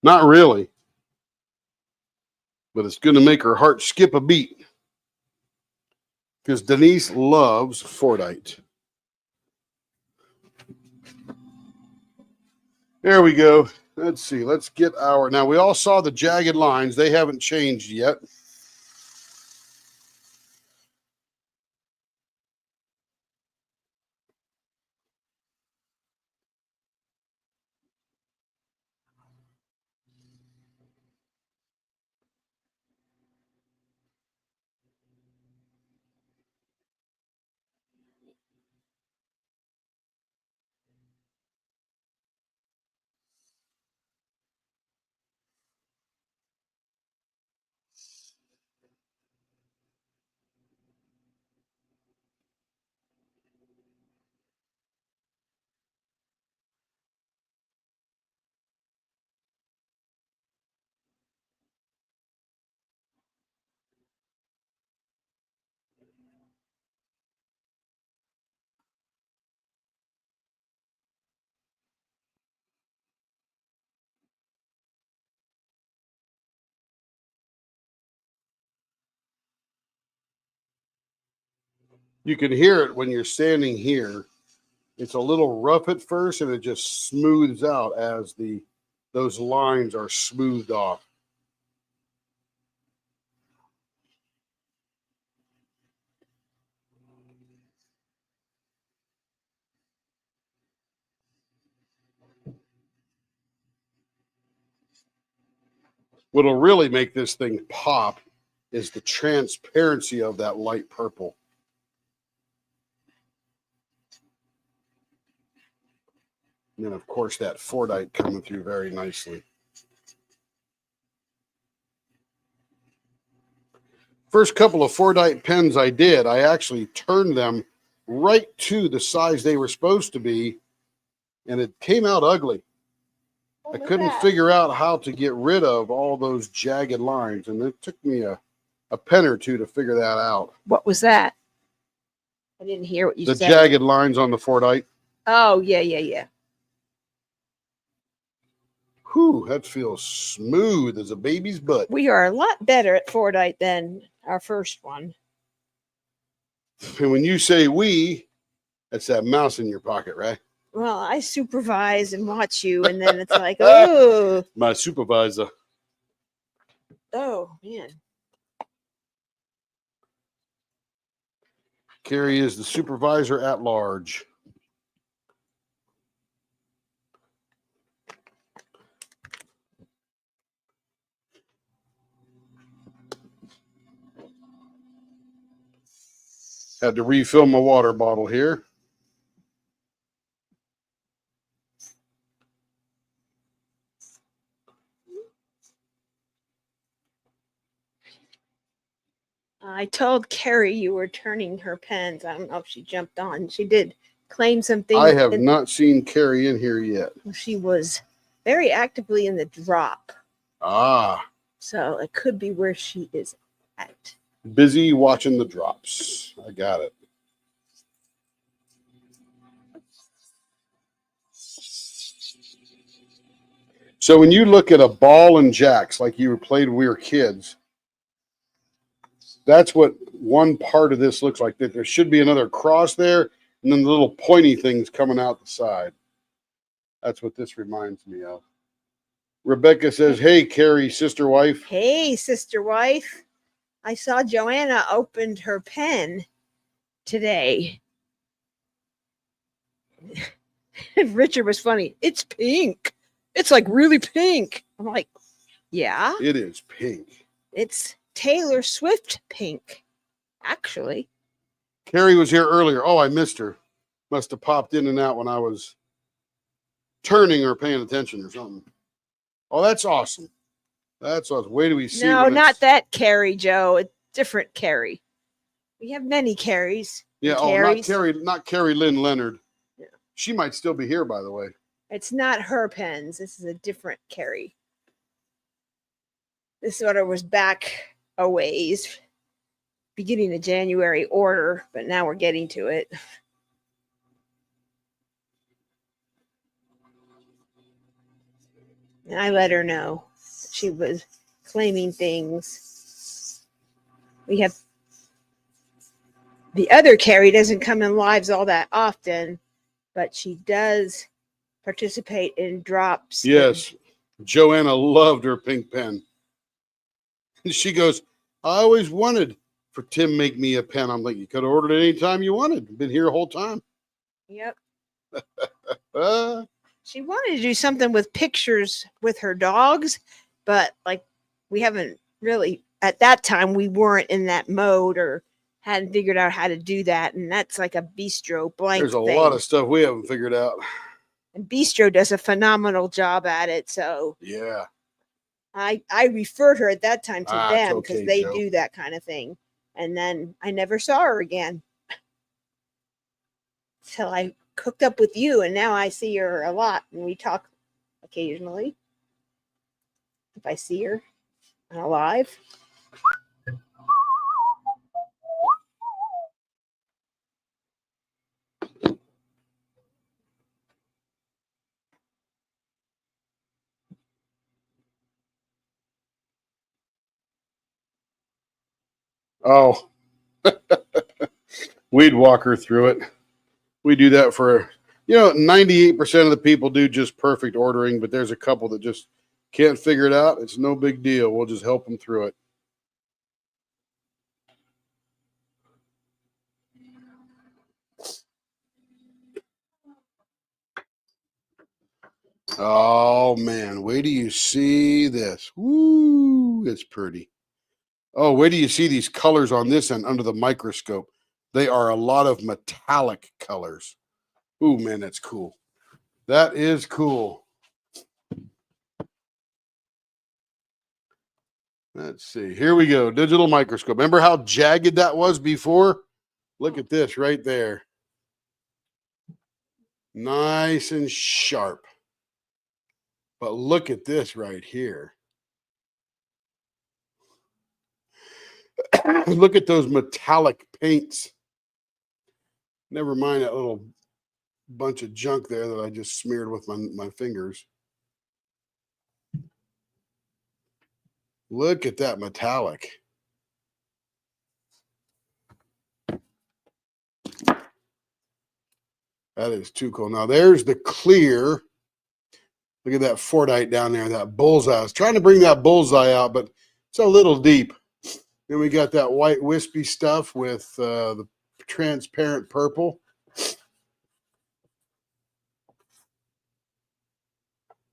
[SPEAKER 1] Not really. But it's going to make her heart skip a beat. Because Denise loves Fordite. There we go. Let's see. Let's get our, now we all saw the jagged lines. They haven't changed yet. You can hear it when you're standing here. It's a little rough at first, and it just smooths out as those lines are smoothed off. What'll really make this thing pop is the transparency of that light purple. And then, of course, that Fordite coming through very nicely. First couple of Fordite pens I did, I actually turned them right to the size they were supposed to be, and it came out ugly. I couldn't figure out how to get rid of all those jagged lines, and it took me a pen or two to figure that out.
[SPEAKER 3] What was that? I didn't hear what you
[SPEAKER 1] The
[SPEAKER 3] said.
[SPEAKER 1] jagged lines on the Fordite.
[SPEAKER 3] Oh, yeah.
[SPEAKER 1] Whew, that feels smooth as a baby's butt.
[SPEAKER 3] We are a lot better at Fordite than our first one.
[SPEAKER 1] And when you say we, that's that mouse in your pocket, right?
[SPEAKER 3] Well, I supervise and watch you, and then it's like, oh,
[SPEAKER 1] My supervisor.
[SPEAKER 3] man.
[SPEAKER 1] Carrie is the supervisor at large. Had to refill my water bottle here.
[SPEAKER 3] I told Carrie you were turning her pens. I don't know if she jumped on. She did claim something.
[SPEAKER 1] I have not seen Carrie in here yet.
[SPEAKER 3] She was very actively in the drop.
[SPEAKER 1] Ah,
[SPEAKER 3] So it could be where she is at.
[SPEAKER 1] busy watching the drops. I got it. So when you look at a ball and jacks like you played when we were kids, that's what one part of this looks like. That there should be another cross there, and then the little pointy things coming out the side. That's what this reminds me of. Rebecca says, "Hey, Carrie, sister wife."
[SPEAKER 3] Hey, sister wife. I saw Joanna opened her pen today. Richard was funny. It's pink. It's like really pink. I'm like, yeah,
[SPEAKER 1] It is pink.
[SPEAKER 3] it's Taylor Swift pink, actually.
[SPEAKER 1] Carrie was here earlier. Oh, I missed her. Must have popped in and out when I was turning or paying attention or something. Oh, that's awesome. That's awesome. Wait till we see.
[SPEAKER 3] No,
[SPEAKER 1] when
[SPEAKER 3] not
[SPEAKER 1] it's-
[SPEAKER 3] that Carrie, Joe. A different Carrie. We have many Carries.
[SPEAKER 1] Yeah.
[SPEAKER 3] and
[SPEAKER 1] Oh,
[SPEAKER 3] Carries.
[SPEAKER 1] not Carrie Lynn Leonard.
[SPEAKER 3] Yeah.
[SPEAKER 1] She might still be here, by the way.
[SPEAKER 3] It's not her pens. This is a different Carrie. This order was back a ways, beginning of January order, but now we're getting to it. And I let her know she was claiming things. We have the other Carrie doesn't come in lives all that often, but she does participate in drops.
[SPEAKER 1] Yes. Joanna loved her pink pen. She goes, I always wanted for Tim make me a pen. I'm like, you could have ordered it anytime you wanted. Been here the whole time.
[SPEAKER 3] Yep.
[SPEAKER 1] Uh,
[SPEAKER 3] She wanted to do something with pictures with her dogs, but like we haven't really at that time we weren't in that mode or hadn't figured out how to do that. And that's like a bistro blank.
[SPEAKER 1] there's a
[SPEAKER 3] thing.
[SPEAKER 1] lot of stuff we haven't figured out.
[SPEAKER 3] And Bistro does a phenomenal job at it. So
[SPEAKER 1] Yeah.
[SPEAKER 3] I referred her at that time to
[SPEAKER 1] Ah, it's
[SPEAKER 3] them because
[SPEAKER 1] okay,
[SPEAKER 3] they
[SPEAKER 1] Joe.
[SPEAKER 3] do that kind of thing. And then I never saw her again. Till I cooked up with you, and now I see her a lot and we talk occasionally. If I see her alive.
[SPEAKER 1] Oh, we'd walk her through it. We do that for, 98% of the people do just perfect ordering, but there's a couple that just can't figure it out. It's no big deal. We'll just help them through it. Oh man, wait till you see this. Woo, it's pretty. Oh, wait till you see these colors on this end under the microscope. They are a lot of metallic colors. Ooh, man, that's cool. That is cool. Let's see. Here we go. Digital microscope. Remember how jagged that was before? Look at this right there. Nice and sharp. But look at this right here. Look at those metallic paints. Never mind that little bunch of junk there that I just smeared with my fingers. Look at that metallic. That is too cool. Now there's the clear. Look at that Fordite down there, that bullseye. I was trying to bring that bullseye out, but it's a little deep. Then we got that white wispy stuff with the transparent purple.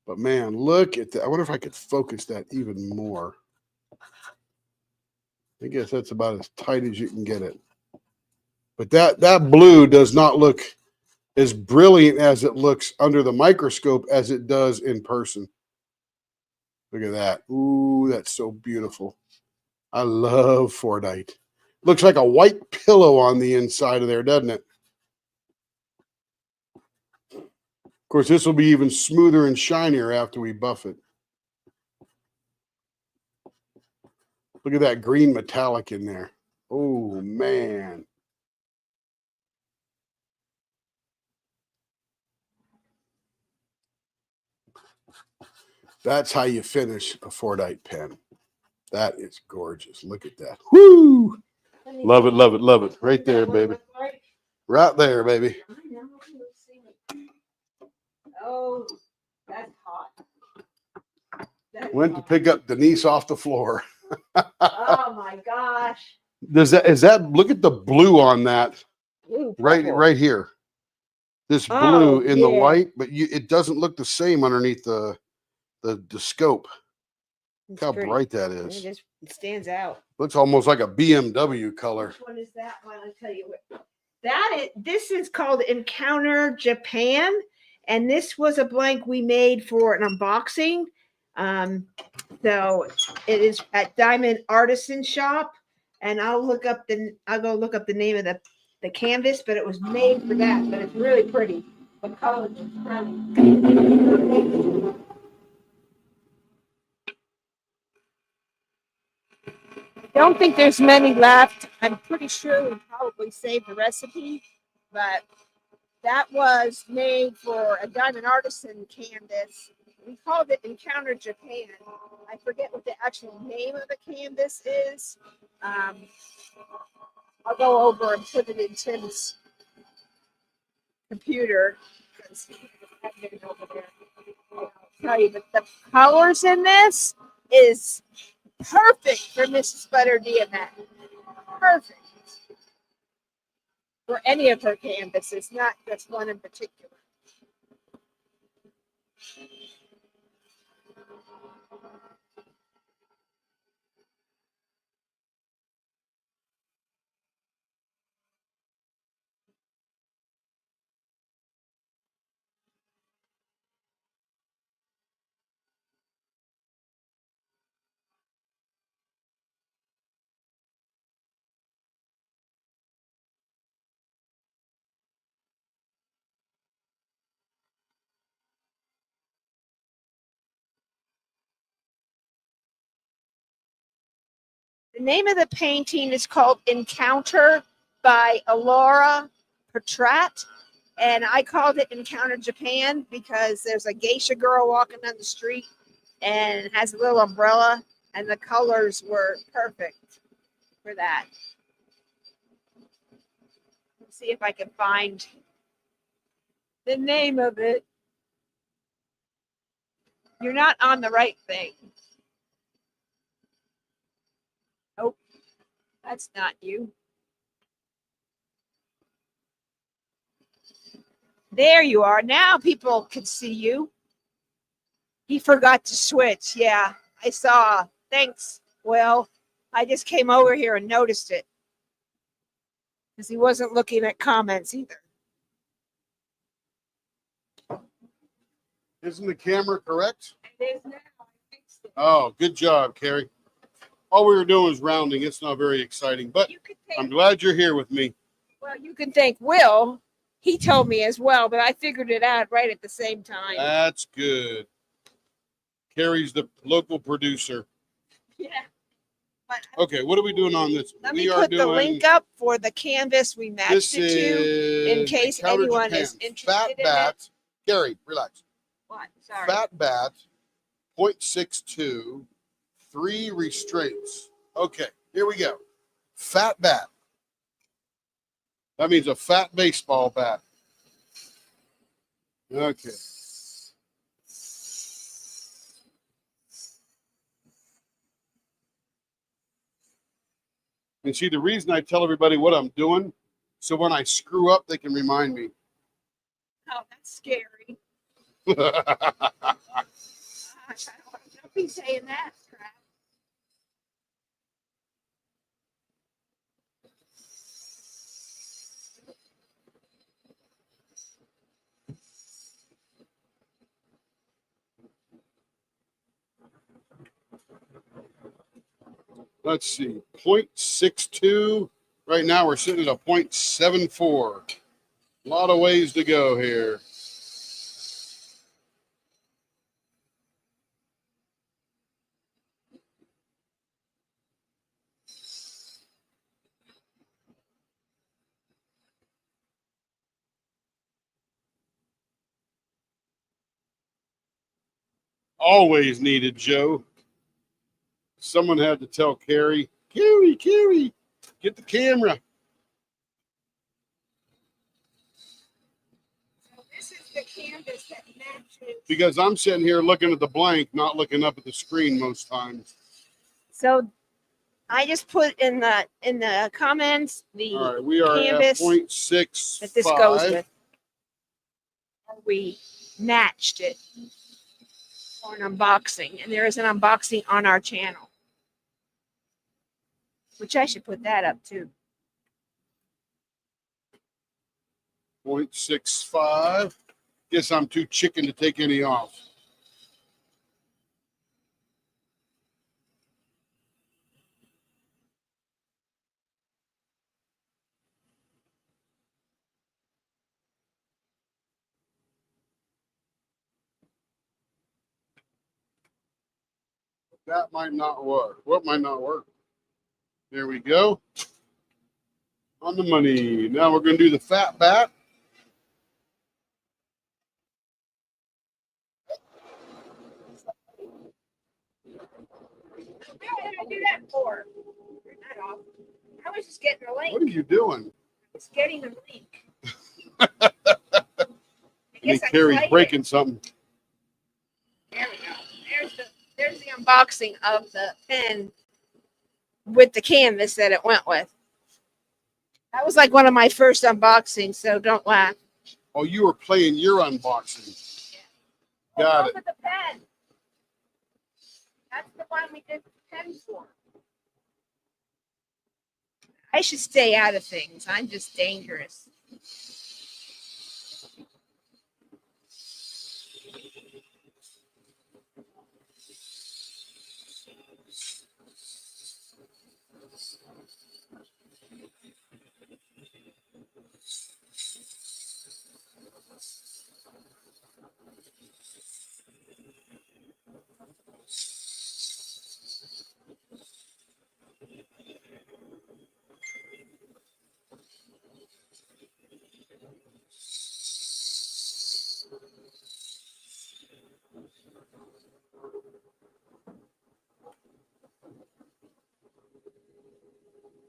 [SPEAKER 1] But man, look at that. I wonder if I could focus that even more. I guess that's about as tight as you can get it. But that blue does not look as brilliant as it looks under the microscope as it does in person. Look at that. Ooh, that's so beautiful. I love Fordite. Looks like a white pillow on the inside of there, doesn't it? Of course, this will be even smoother and shinier after we buff it. Look at that green metallic in there. Oh, man. That's how you finish a Fordite pen. That is gorgeous. Look at that. Woo! Love it, love it, love it. Right there, baby. Right there, baby.
[SPEAKER 3] Oh, that's hot. That's
[SPEAKER 1] Went to
[SPEAKER 3] hot.
[SPEAKER 1] pick up Denise off the floor.
[SPEAKER 3] Oh my God. gosh.
[SPEAKER 1] Is that look at the blue on that
[SPEAKER 3] Blue,
[SPEAKER 1] right
[SPEAKER 3] purple.
[SPEAKER 1] here. This
[SPEAKER 3] Oh,
[SPEAKER 1] blue in the
[SPEAKER 3] yeah.
[SPEAKER 1] light, but it doesn't look the same underneath the scope.
[SPEAKER 3] It's
[SPEAKER 1] Look how
[SPEAKER 3] pretty.
[SPEAKER 1] bright that
[SPEAKER 3] It
[SPEAKER 1] is.
[SPEAKER 3] just stands out.
[SPEAKER 1] Looks almost like a BMW color.
[SPEAKER 3] Which one is that one? I'll tell you what. This is called Encounter Japan, and this was a blank we made for an unboxing. So it is at Diamond Artisan Shop, and I'll go look up the name of the canvas, but it was made for that. But it's really pretty. The color is stunning. Don't think there's many left. I'm pretty sure we probably saved the recipe, but that was made for a Diamond Artisan canvas. We called it Encounter Japan. I forget what the actual name of the canvas is. I'll go over and put it in Tim's computer because he has it over there. I'll tell you, but the colors in this is perfect for Mrs. Butter Diamond. Perfect for any of her canvases, not just one in particular. The name of the painting is called Encounter by Alora Petrat. And I called it Encounter Japan because there's a geisha girl walking down the street and has a little umbrella, and the colors were perfect for that. Let's see if I can find the name of it. You're not on the right thing. Oh, that's not you. There you are. Now people can see you. He forgot to switch. Yeah, I saw. Thanks. Well, I just came over here and noticed it because he wasn't looking at comments either.
[SPEAKER 1] Isn't the camera correct?
[SPEAKER 3] It is now. I fixed it.
[SPEAKER 1] Oh, good job, Carrie. All we were doing was rounding. It's not very exciting, but
[SPEAKER 3] You could
[SPEAKER 1] I'm
[SPEAKER 3] thank,
[SPEAKER 1] glad you're here with me.
[SPEAKER 3] well, you can thank Will. He told me as well, but I figured it out right at the same time.
[SPEAKER 1] That's good. Carrie's the local producer.
[SPEAKER 3] Yeah. But
[SPEAKER 1] Okay, what are we doing on this?
[SPEAKER 3] let
[SPEAKER 1] We
[SPEAKER 3] me
[SPEAKER 1] are
[SPEAKER 3] put the
[SPEAKER 1] doing
[SPEAKER 3] link up for the canvas we matched
[SPEAKER 1] this
[SPEAKER 3] it to, in
[SPEAKER 1] is
[SPEAKER 3] case
[SPEAKER 1] Encounter
[SPEAKER 3] anyone
[SPEAKER 1] Japan.
[SPEAKER 3] is interested
[SPEAKER 1] Fat
[SPEAKER 3] in
[SPEAKER 1] Bat.
[SPEAKER 3] it.
[SPEAKER 1] Gary, relax.
[SPEAKER 3] What? Sorry.
[SPEAKER 1] Fat Bat, 0.62, 3 restraints. Okay, here we go. Fat Bat. That means a fat baseball bat. Okay. And see, the reason I tell everybody what I'm doing, so when I screw up, they can remind me.
[SPEAKER 3] Oh, that's scary. Gosh, I don't be saying that crap.
[SPEAKER 1] Let's see, 0.62. Right now we're sitting at a 0.74. A lot of ways to go here. Always needed, Joe. Someone had to tell Carrie, Carrie, get the camera.
[SPEAKER 3] So this is the canvas that matches.
[SPEAKER 1] Because I'm sitting here looking at the blank, not looking up at the screen most times.
[SPEAKER 3] So I just put in the comments the
[SPEAKER 1] All right, we are
[SPEAKER 3] canvas
[SPEAKER 1] at 0.65.
[SPEAKER 3] that this goes with. We matched it for an unboxing, and there is an unboxing on our channel, which I should put that up too.
[SPEAKER 1] 0.65. Guess I'm too chicken to take any off. That might not work. What might not work? There we go. On the money. Now we're going to do the fat bat.
[SPEAKER 3] What did I do that for? Turn that off. I was just getting the link.
[SPEAKER 1] What are you doing?
[SPEAKER 3] It's getting the link.
[SPEAKER 1] I think Carrie's breaking something.
[SPEAKER 3] There we go. There's the unboxing of the pen with the canvas that it went with. That was like one of my first unboxings, so don't laugh.
[SPEAKER 1] Oh, you were playing your unboxing. Got
[SPEAKER 3] Look
[SPEAKER 1] it.
[SPEAKER 3] at the pen. That's the one we did the pen for. I should stay out of things. I'm just dangerous.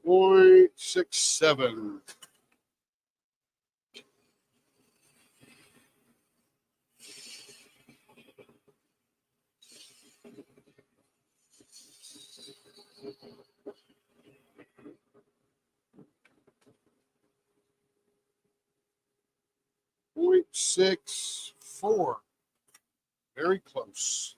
[SPEAKER 1] Point 0.67. Point 0.64. Very close.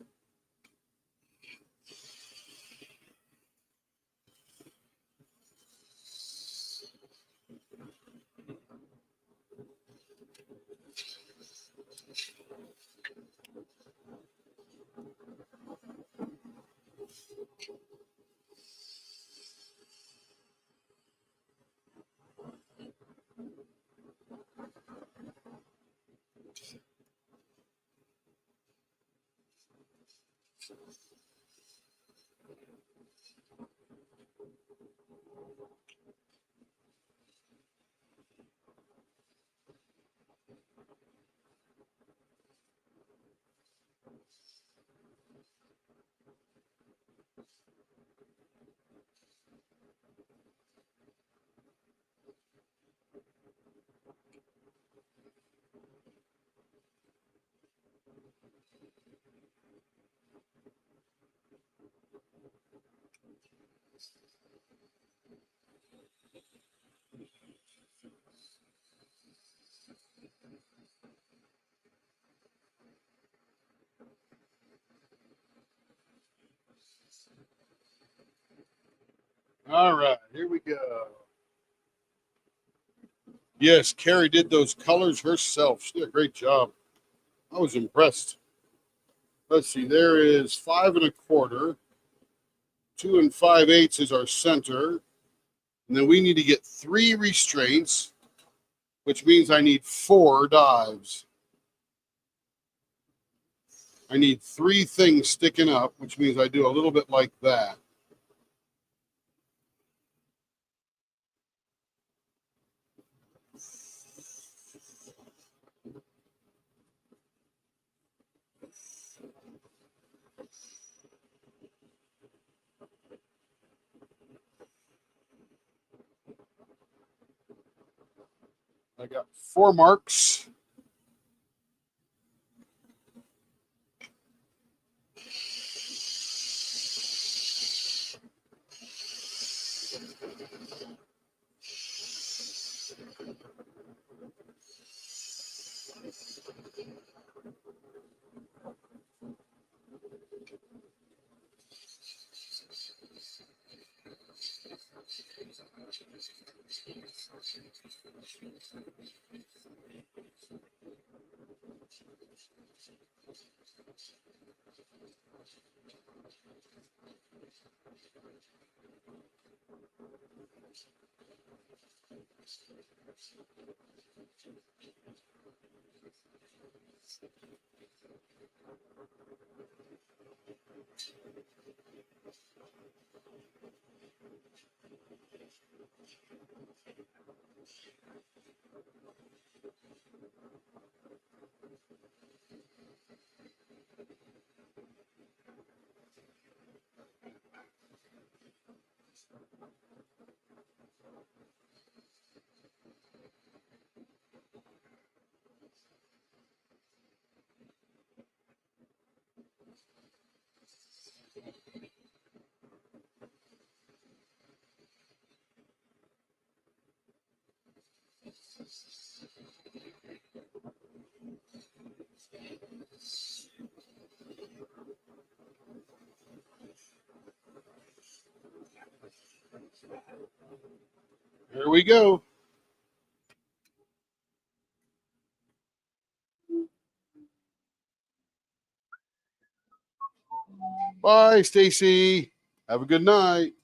[SPEAKER 1] All right, here we go. Yes, Carrie did those colors herself. She did a great job. I was impressed. Let's see, there is 5 1/4. 2 5/8 is our center. And then we need to get 3 restraints, which means I need 4 dives. I need 3 things sticking up, which means I do a little bit like that. I got 4 marks. Here we go. Bye, Stacy. Have a good night.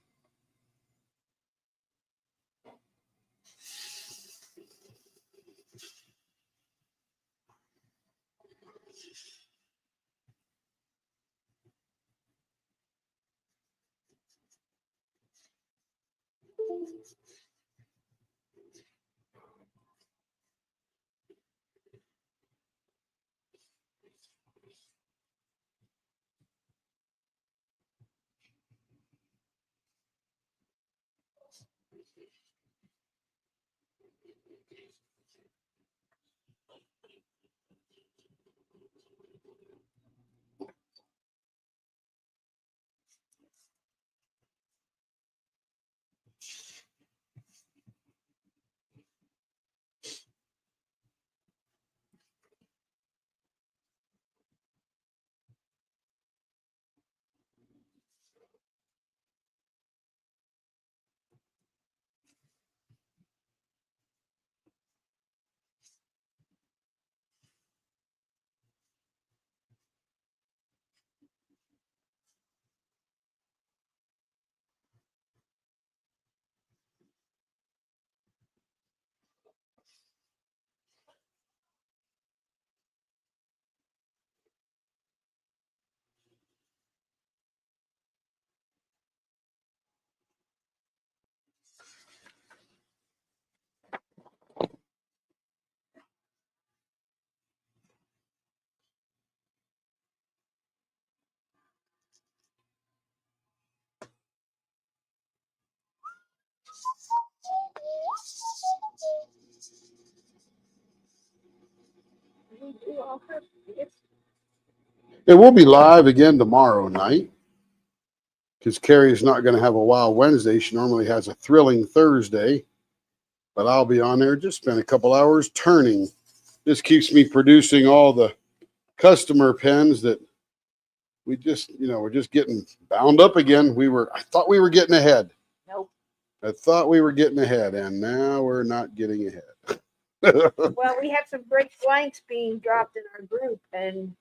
[SPEAKER 1] It will be live again tomorrow night because Carrie's not going to have a wild Wednesday. She normally has a thrilling Thursday, but I'll be on there. Just spend a couple hours turning. This keeps me producing all the customer pens that we just, we're just getting bound up again. I thought we were getting ahead.
[SPEAKER 3] Nope.
[SPEAKER 1] I thought we were getting ahead, and now we're not getting ahead.
[SPEAKER 3] Well, we have some great blanks being dropped in our group, and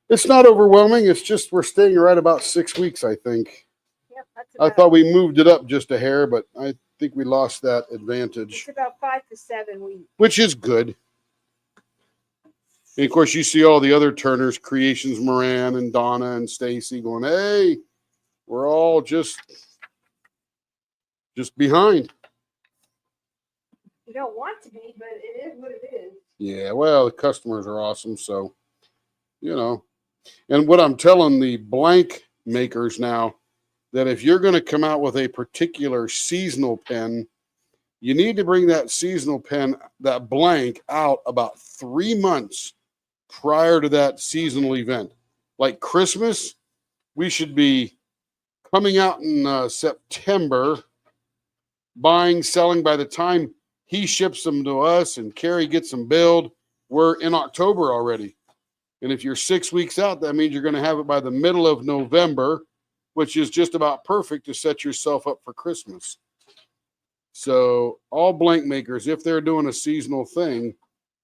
[SPEAKER 1] It's not overwhelming. It's just we're staying right about 6 weeks, I think.
[SPEAKER 3] yep, that's
[SPEAKER 1] I
[SPEAKER 3] about,
[SPEAKER 1] thought we moved it up just a hair, but I think we lost that
[SPEAKER 3] it's
[SPEAKER 1] advantage,
[SPEAKER 3] about 5 to 7 weeks.
[SPEAKER 1] which is good. And of course, you see all the other Turners, Creations, Moran and Donna and Stacy going, hey, we're all just behind.
[SPEAKER 3] You don't want to be, but it is what it is.
[SPEAKER 1] Yeah, well, the customers are awesome. So, and what I'm telling the blank makers now, that if you're going to come out with a particular seasonal pen, you need to bring that seasonal pen, that blank, out about 3 months prior to that seasonal event. Like Christmas, we should be coming out in September, buying, selling. By the time he ships them to us and Carrie gets them billed, we're in October already. And if you're 6 weeks out, that means you're going to have it by the middle of November, which is just about perfect to set yourself up for Christmas. So all blank makers, if they're doing a seasonal thing,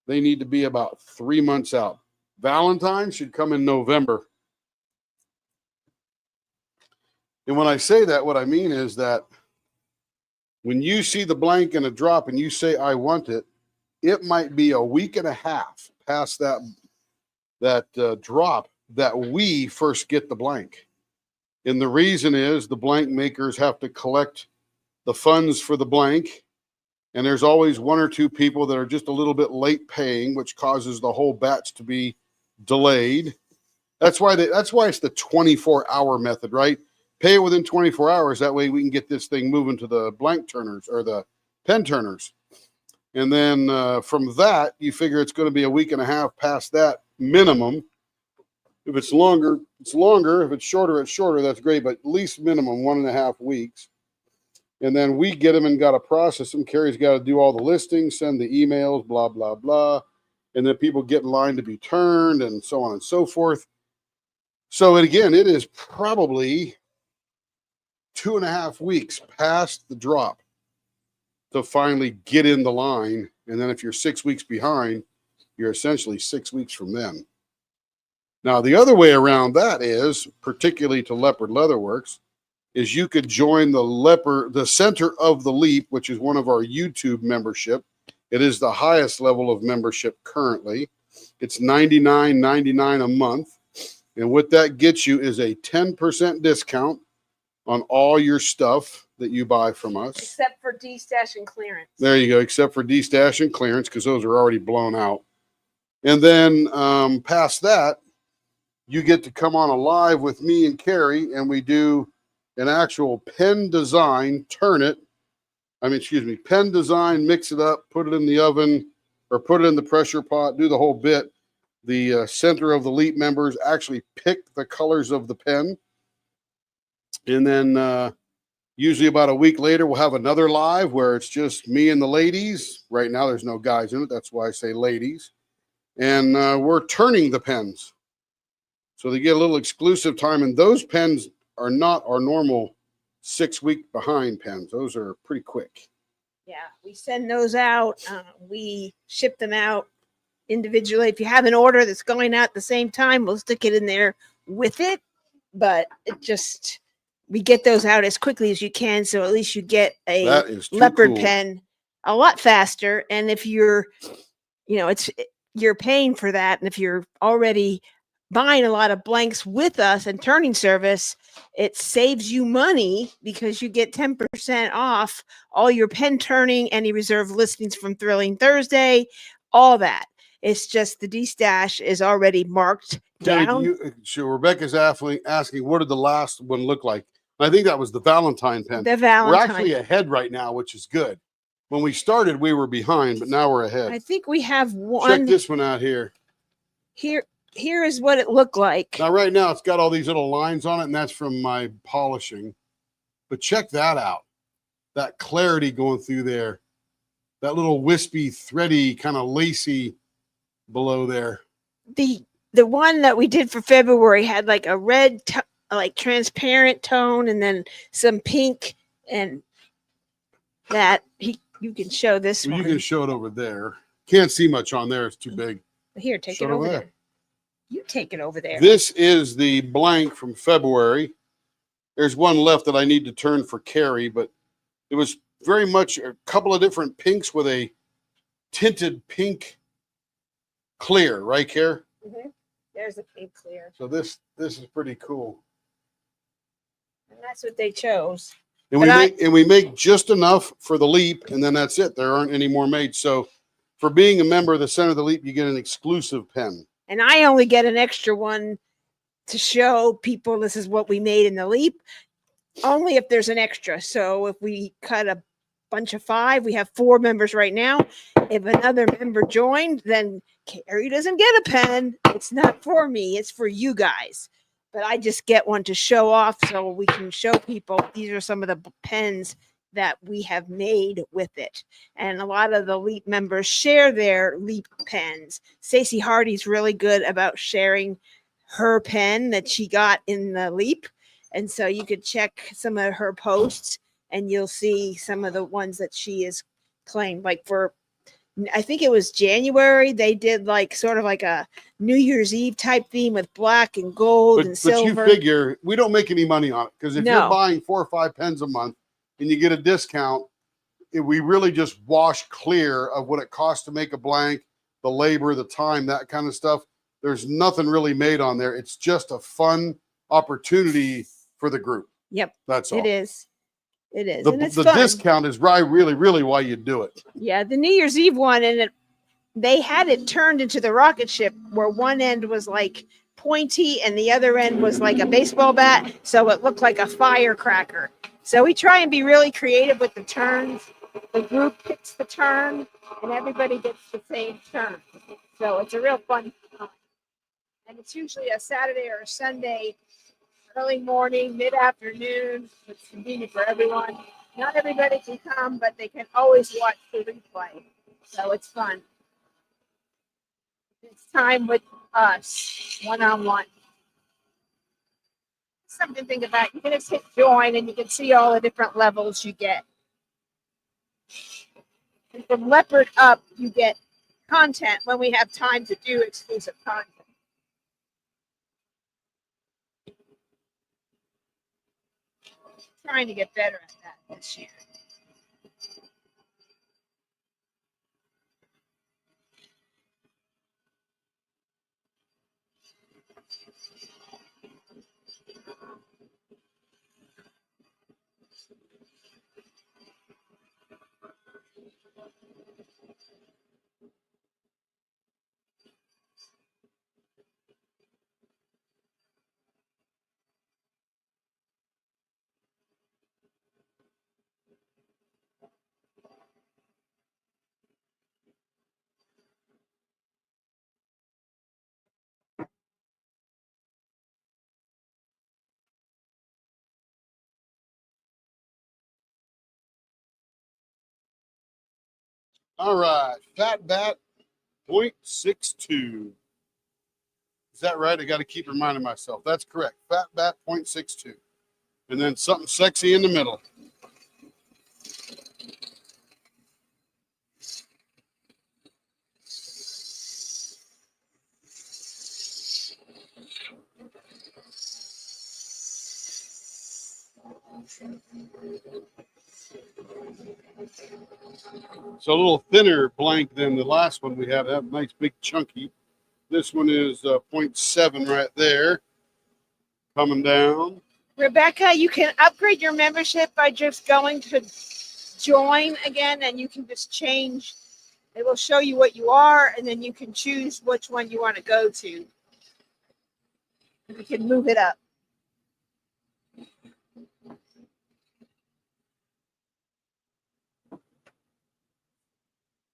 [SPEAKER 1] they need to be about 3 months out. Valentine should come in November. And when I say that, what I mean is that when you see the blank and a drop and you say, I want it, it might be a week and a half past that drop that we first get the blank. And the reason is the blank makers have to collect the funds for the blank. And there's always one or two people that are just a little bit late paying, which causes the whole batch to be delayed. That's why it's the 24-hour method, right? Pay it within 24 hours. That way we can get this thing moving to the blank turners or the pen turners. And then from that, you figure it's going to be a week and a half past that minimum. If it's longer, it's longer. If it's shorter, it's shorter. That's great. But at least minimum 1.5 weeks. And then we get them and got to process them. Carrie's got to do all the listings, send the emails, blah, blah, blah. And then people get in line to be turned and so on and so forth. So again, it is probably 2.5 weeks past the drop to finally get in the line. And then if you're 6 weeks behind, you're essentially 6 weeks from then. Now, the other way around that is, particularly to Leopard Leatherworks, is you could join the Center of the Leap, which is one of our YouTube membership. It is the highest level of membership currently. It's $99.99 a month. And what that gets you is a 10% discount on all your stuff that you buy from us.
[SPEAKER 3] Except for D-stash and clearance.
[SPEAKER 1] There you go, except for D-stash and clearance, because those are already blown out. And then past that, you get to come on a live with me and Carrie, and we do an actual pen design, pen design, mix it up, put it in the oven, or put it in the pressure pot, do the whole bit. The Center of the Leap members actually pick the colors of the pen. And then usually about a week later, we'll have another live where it's just me and the ladies. Right now, there's no guys in it. That's why I say ladies. And we're turning the pens. So they get a little exclusive time. And those pens are not our normal 6 week behind pens. Those are pretty quick.
[SPEAKER 3] Yeah, we send those out. We ship them out individually. If you have an order that's going out at the same time, we'll stick it in there with it. But we get those out as quickly as you can. So at least you get a Leopard pen a lot faster. And if you're paying for that. And if you're already buying a lot of blanks with us and turning service, it saves you money because you get 10% off all your pen turning, any reserve listings from Thrilling Thursday, all that. It's just the D-stash is already marked down.
[SPEAKER 1] So Rebecca's asking, what did the last one look like? I think that was the Valentine pen.
[SPEAKER 3] The Valentine.
[SPEAKER 1] We're actually ahead right now, which is good. When we started, we were behind, but now we're ahead.
[SPEAKER 3] I think we have one.
[SPEAKER 1] Check this one out here.
[SPEAKER 3] Here is what it looked like.
[SPEAKER 1] Now, right now, it's got all these little lines on it, and that's from my polishing. But check that out. That clarity going through there. That little wispy, thready, kind of lacy below there.
[SPEAKER 3] The one that we did for February had like a red, like transparent tone, and then some pink, and that you can show this one.
[SPEAKER 1] You can show it over there. Can't see much on there. It's too big.
[SPEAKER 3] Here, take it over there. You take it over there.
[SPEAKER 1] This is the blank from February. There's one left that I need to turn for Carrie, but it was very much a couple of different pinks with a tinted pink clear, right, Carrie?
[SPEAKER 3] Mm-hmm. There's a pink clear.
[SPEAKER 1] So this is pretty cool.
[SPEAKER 3] And that's what they chose.
[SPEAKER 1] And we make just enough for the Leap, and then that's it. There aren't any more made. So for being a member of the Center of the Leap, you get an exclusive pen.
[SPEAKER 3] And I only get an extra one to show people this is what we made in the Leap, only if there's an extra. So if we cut a bunch of 5, we have 4 members right now. If another member joined, then Carrie doesn't get a pen. It's not for me. It's for you guys. But I just get one to show off so we can show people these are some of the pens that we have made with it. And a lot of the Leap members share their Leap pens. Stacey Hardy's really good about sharing her pen that she got in the Leap. And so you could check some of her posts and you'll see some of the ones that she has claimed. Like for, I think it was January, they did like sort of like a New Year's Eve type theme with black and gold and silver.
[SPEAKER 1] But you figure we don't make any money on it because if you're buying 4 or 5 pens a month, and you get a discount, we really just wash clear of what it costs to make a blank, the labor, the time, that kind of stuff. There's nothing really made on there. It's just a fun opportunity for the group.
[SPEAKER 3] Yep,
[SPEAKER 1] That's all.
[SPEAKER 3] it is. It is.
[SPEAKER 1] The,
[SPEAKER 3] And it's
[SPEAKER 1] the
[SPEAKER 3] fun.
[SPEAKER 1] discount is really why you do it.
[SPEAKER 3] Yeah, the New Year's Eve one, and they had it turned into the rocket ship where one end was like pointy and the other end was like a baseball bat. So it looked like a firecracker. So we try and be really creative with the turns. The group picks the turn and everybody gets the same turn. So it's a real fun time. And it's usually a Saturday or a Sunday, early morning, mid-afternoon. It's convenient for everyone. Not everybody can come, but they can always watch the replay. So it's fun. It's time with us, one-on-one. Something to think about. You can just hit join and you can see all the different levels you get. And from Leopard up, you get content when we have time to do exclusive content. Trying to get better at that this year.
[SPEAKER 1] All right, Fat Bat 0.62. Is that right? I got to keep reminding myself. That's correct. Fat Bat 0.62. And then something sexy in the middle. So a little thinner blank than the last one we had. That nice big chunky. This one is 0.7 right there. Coming down.
[SPEAKER 3] Rebecca, you can upgrade your membership by just going to join again, and you can just change. It will show you what you are, and then you can choose which one you want to go to. You can move it up.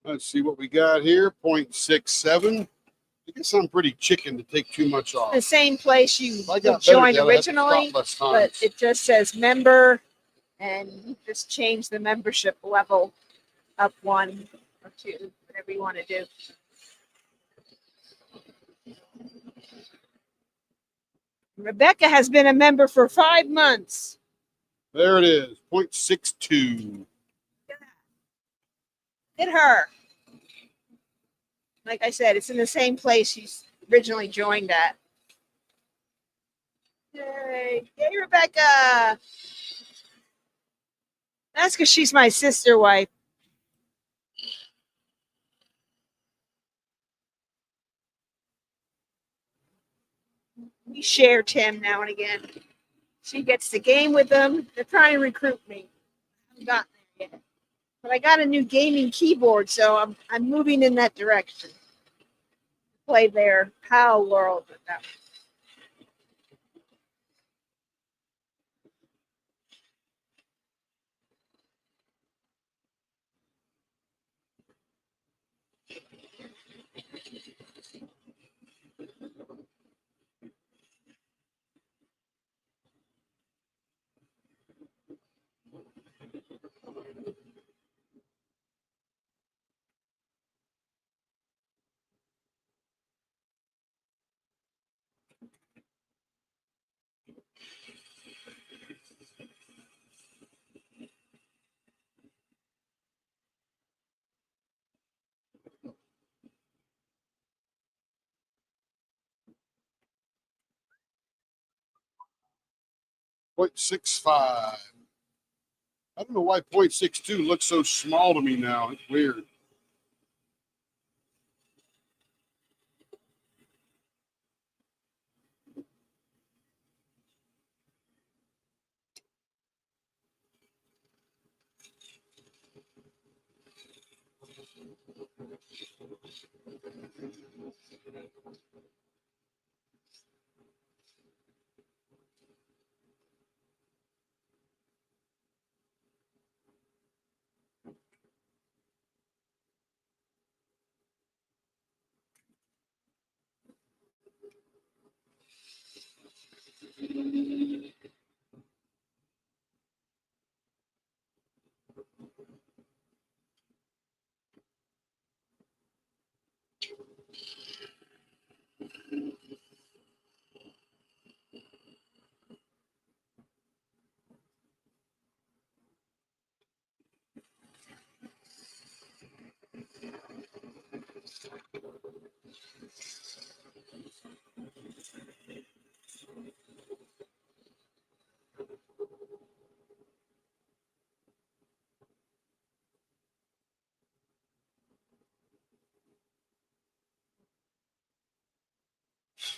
[SPEAKER 1] Let's see what we got here. 0.67. I guess I'm pretty chicken to take too much off.
[SPEAKER 3] The same place you
[SPEAKER 1] If I got better
[SPEAKER 3] joined
[SPEAKER 1] at it, I'd have to
[SPEAKER 3] originally,
[SPEAKER 1] stop less
[SPEAKER 3] but
[SPEAKER 1] times.
[SPEAKER 3] it just says member, and you just change the membership level up 1 or 2, whatever you want to do. Rebecca has been a member for 5 months.
[SPEAKER 1] There it is. 0.62.
[SPEAKER 3] Hit her. Like I said, it's in the same place she's originally joined at. Yay, yay, Rebecca. That's because she's my sister wife. We share Tim now and again. She gets to game with them. They're trying to recruit me. I haven't gotten there yet. But I got a new gaming keyboard, so I'm moving in that direction. Play their PAL world with them.
[SPEAKER 1] .65. I don't know why 0.62 looks so small to me now. It's weird.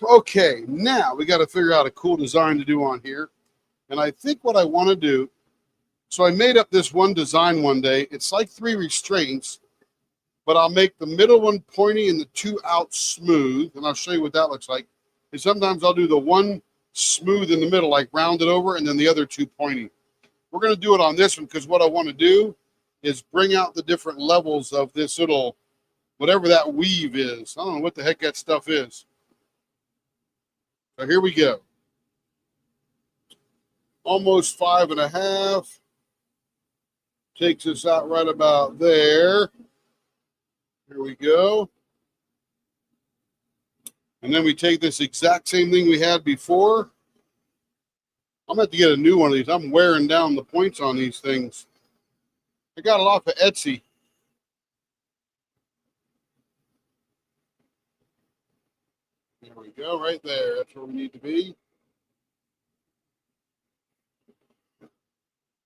[SPEAKER 1] Okay, now we got to figure out a cool design to do on here. And I think what I want to do, so I made up this one design one day. It's like 3 restraints, but I'll make the middle one pointy and the 2 out smooth. And I'll show you what that looks like. And sometimes I'll do the one smooth in the middle, like round it over, and then the other 2 pointy. We're going to do it on this one because what I want to do is bring out the different levels of this little, whatever that weave is. I don't know what the heck that stuff is. So here we go. Almost 5.5. Takes us out right about there. Here we go. And then we take this exact same thing we had before. I'm going to have to get a new one of these. I'm wearing down the points on these things. I got it off of Etsy. There we go, right there. That's where we need to be.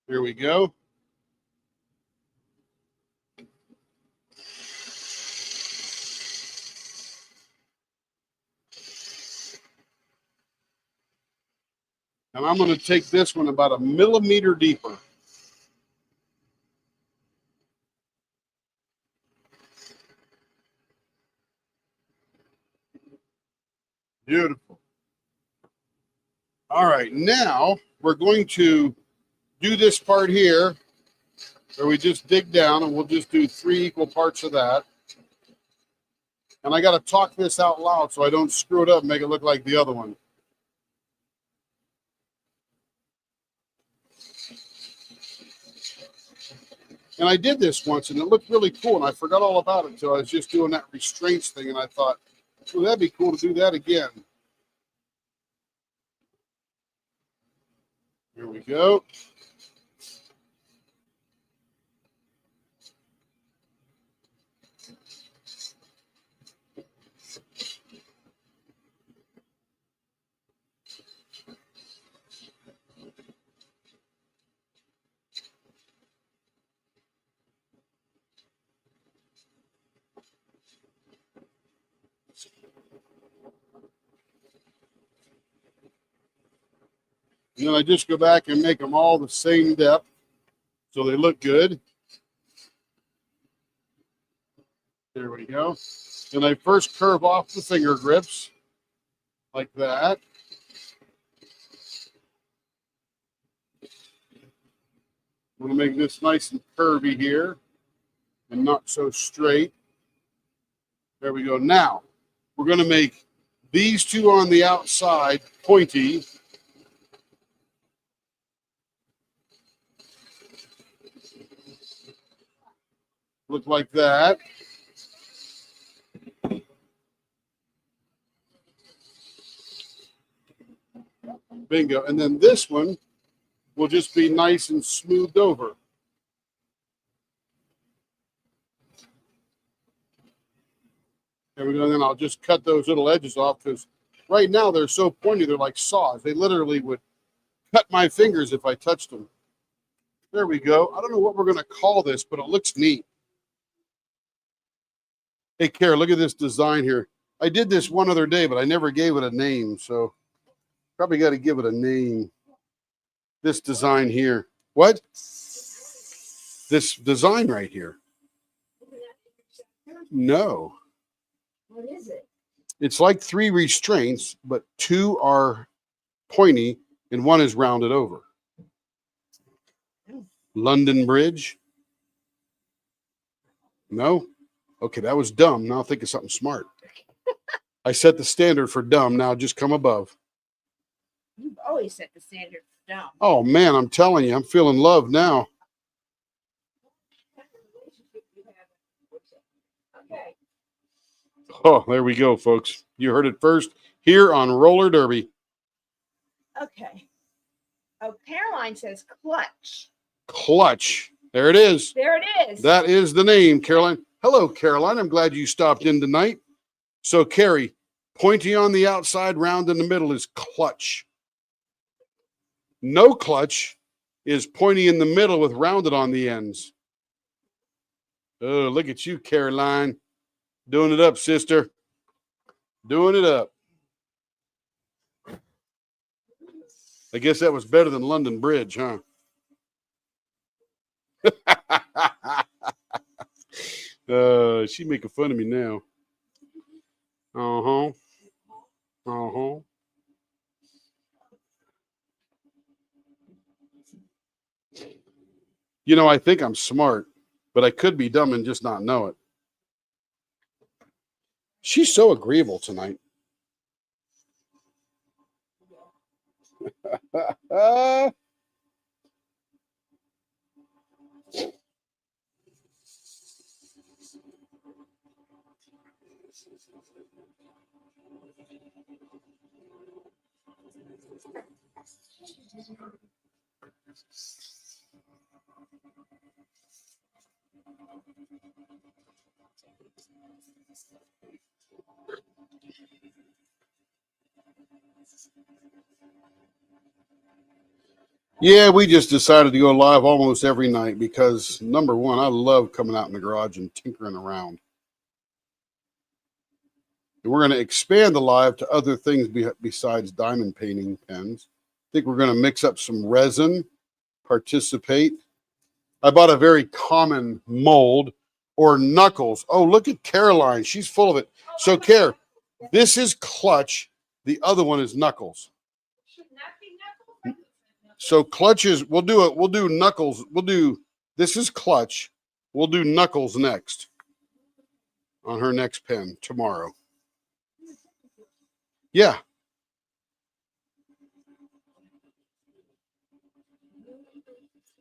[SPEAKER 1] Here we go. And I'm going to take this one about 1 millimeter deeper. Beautiful. All right, now we're going to do this part here where we just dig down, and we'll just do 3 equal parts of that. And I got to talk this out loud so I don't screw it up and make it look like the other one. And I did this once, and it looked really cool, and I forgot all about it until I was just doing that restraints thing, and I thought, well, that'd be cool to do that again. Here we go. And then I just go back and make them all the same depth so they look good. There we go. And I first curve off the finger grips like that. I'm going to make this nice and curvy here and not so straight. There we go. Now, we're going to make these 2 on the outside pointy. Look like that. Bingo. And then this one will just be nice and smoothed over. There we go. And then I'll just cut those little edges off because right now they're so pointy, they're like saws. They literally would cut my fingers if I touched them. There we go. I don't know what we're going to call this, but it looks neat. Hey, Kara, look at this design here. I did this one other day, but I never gave it a name, so probably got to give it a name. This design here. What? This design right here. No.
[SPEAKER 3] What is it?
[SPEAKER 1] It's like 3 restraints, but 2 are pointy and 1 is rounded over. London Bridge? No? Okay, that was dumb. Now think of something smart. I set the standard for dumb. Now just come above.
[SPEAKER 3] You've always set the standard for dumb.
[SPEAKER 1] Oh, man, I'm telling you, I'm feeling love now.
[SPEAKER 3] Okay.
[SPEAKER 1] Oh, there we go, folks. You heard it first here on Roller Derby.
[SPEAKER 3] Okay. Oh, Caroline says clutch.
[SPEAKER 1] Clutch. There it is.
[SPEAKER 3] There it is.
[SPEAKER 1] That is the name, Caroline. Hello, Caroline. I'm glad you stopped in tonight. So, Carrie, pointy on the outside, round in the middle is clutch. No clutch is pointy in the middle with rounded on the ends. Oh, look at you, Caroline. Doing it up, sister. Doing it up. I guess that was better than London Bridge, huh? She making fun of me now. Uh-huh. Uh-huh. You know, I think I'm smart, but I could be dumb and just not know it. She's so agreeable tonight. Yeah, we just decided to go live almost every night because, number one, I love coming out in the garage and tinkering around. And we're going to expand the live to other things besides diamond painting pens. I think we're going to mix up some resin, participate. I bought a very common mold, or knuckles. Oh, look at Caroline. She's full of it. So, Care, this is clutch. The other one is knuckles. So clutches, we'll do knuckles. This is clutch. We'll do knuckles next on her next pen tomorrow. Yeah.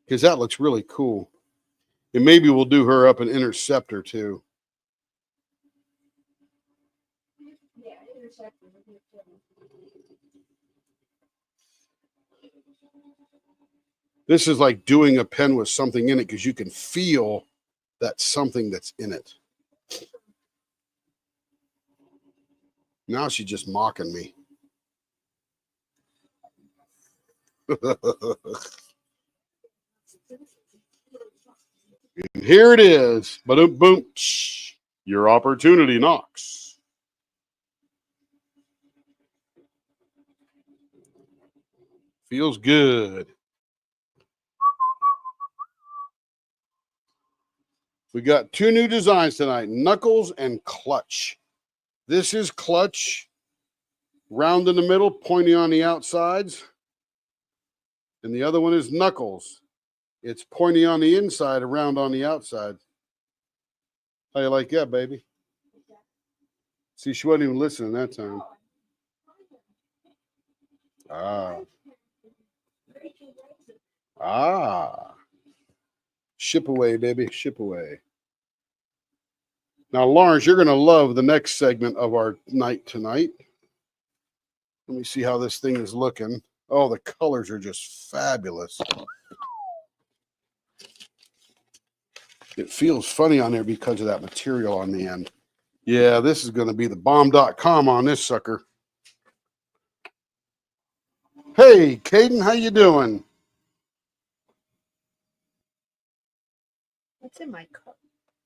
[SPEAKER 1] Because that looks really cool. And maybe we'll do her up an interceptor too.
[SPEAKER 3] Yeah, interceptor.
[SPEAKER 1] This is like doing a pen with something in it because you can feel that something that's in it. Now she's just mocking me. And here it is. Ba-dum, boom. Your opportunity knocks. Feels good. We got 2 new designs tonight, knuckles and clutch. This is clutch, round in the middle, pointy on the outsides. And the other one is knuckles. It's pointy on the inside and round on the outside. How you like that, baby? See, she wasn't even listening that time. Ship away, baby. Ship away. Now, Lawrence, you're going to love the next segment of our night tonight. Let me see how this thing is looking. Oh, the colors are just fabulous. It feels funny on there because of that material on the end. Yeah, this is going to be the bomb.com on this sucker. Hey, Caden, how you doing?
[SPEAKER 3] What's in my cup?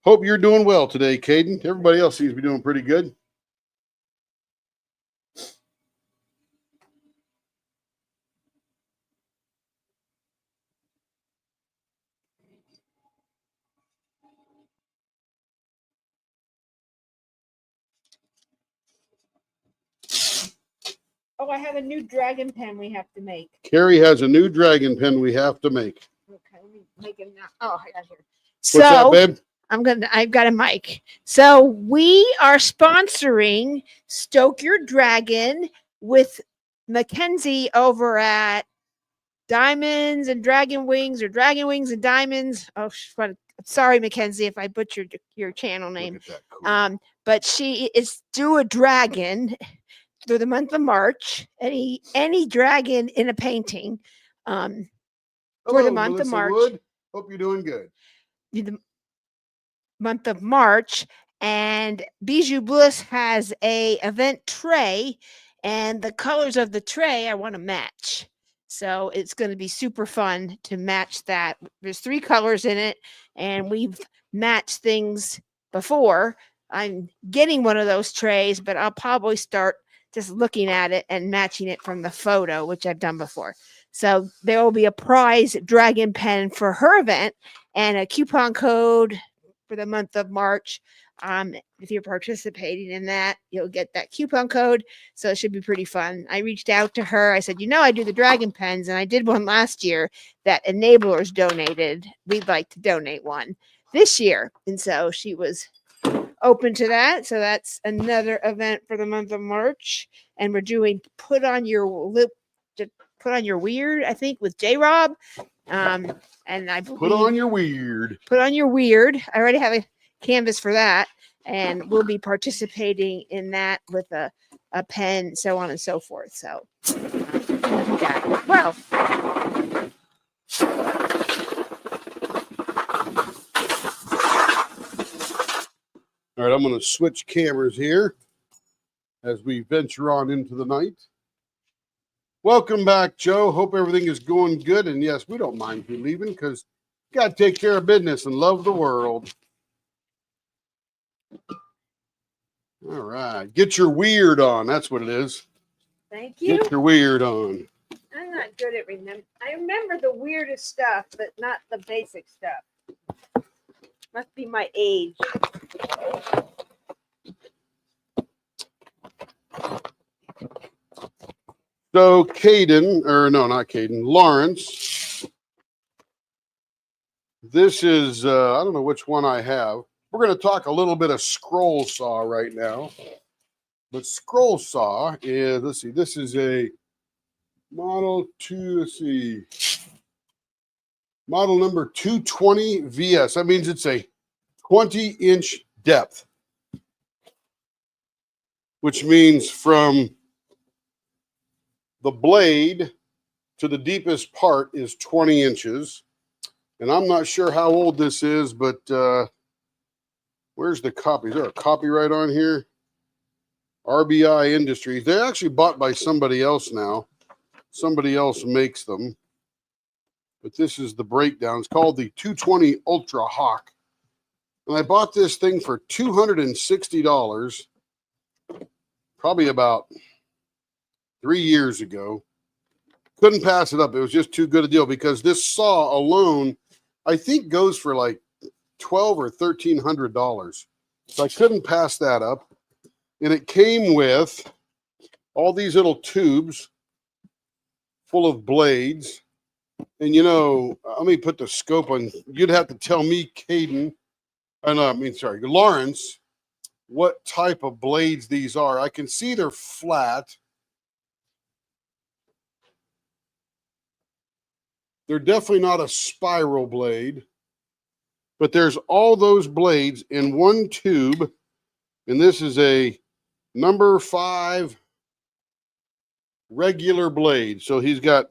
[SPEAKER 1] Hope you're doing well today, Caden. Everybody else seems to be doing pretty good.
[SPEAKER 3] Oh, I have a new dragon pen we have to make.
[SPEAKER 1] Carrie has a new dragon pen we have to make.
[SPEAKER 3] Okay, let me make it now. Oh, I got here.
[SPEAKER 1] What's that, babe?
[SPEAKER 3] I've got a mic. So we are sponsoring Stoke Your Dragon with Mackenzie over at Diamonds and Dragon Wings, or Dragon Wings and Diamonds. Oh, sorry, Mackenzie, if I butchered your channel name.
[SPEAKER 1] Look at that. Cool.
[SPEAKER 3] But she is do a dragon through the month of March. Any dragon in a painting. For
[SPEAKER 1] Hello,
[SPEAKER 3] the month
[SPEAKER 1] Melissa
[SPEAKER 3] of March.
[SPEAKER 1] Wood. Hope you're doing good.
[SPEAKER 3] The month of March, and Bijou Bliss has a event tray, and the colors of the tray I want to match. So it's going to be super fun to match that. There's 3 colors in it, and we've matched things before. I'm getting one of those trays, but I'll probably start just looking at it and matching it from the photo, which I've done before. So there will be a prize dragon pen for her event and a coupon code for the month of March. If you're participating in that, you'll get that coupon code. So it should be pretty fun. I reached out to her. I said, I do the dragon pens, and I did one last year that Enablers donated. We'd like to donate one this year. And so she was open to that. So that's another event for the month of March. And we're doing Put on Your Weird, I think, with J-Rob. And I believe
[SPEAKER 1] Put on your weird.
[SPEAKER 3] Put on Your Weird. I already have a canvas for that, and we'll be participating in that with a pen, so on and so forth. So, well,
[SPEAKER 1] all right, I'm going to switch cameras here as we venture on into the night. Welcome back, Joe. Hope everything is going good. And yes, we don't mind you leaving because you got to take care of business and love the world. All right. Get your weird on. That's what it is.
[SPEAKER 3] Thank you.
[SPEAKER 1] Get your weird on.
[SPEAKER 3] I'm not good at remember. I remember the weirdest stuff, but not the basic stuff. Must be my age.
[SPEAKER 1] So Caden, or no, not Caden, Lawrence. This is, I don't know which one I have. We're going to talk a little bit of scroll saw right now. But scroll saw is, let's see, this is a model model number 220 VS. That means it's a 20-inch depth, which means from the blade to the deepest part is 20 inches. And I'm not sure how old this is, but where's the copy? Is there a copyright on here? RBI Industries. They're actually bought by somebody else now. Somebody else makes them. But this is the breakdown. It's called the 220 Ultra Hawk. And I bought this thing for $260, probably about 3 years ago. Couldn't pass it up. It was just too good a deal because this saw alone, I think, goes for like $1,200 or $1,300. So I couldn't pass that up. And it came with all these little tubes full of blades. And, let me put the scope on. You'd have to tell me, Caden, Lawrence, what type of blades these are. I can see they're flat. They're definitely not a spiral blade, but there's all those blades in one tube. And this is a number 5 regular blade. So he's got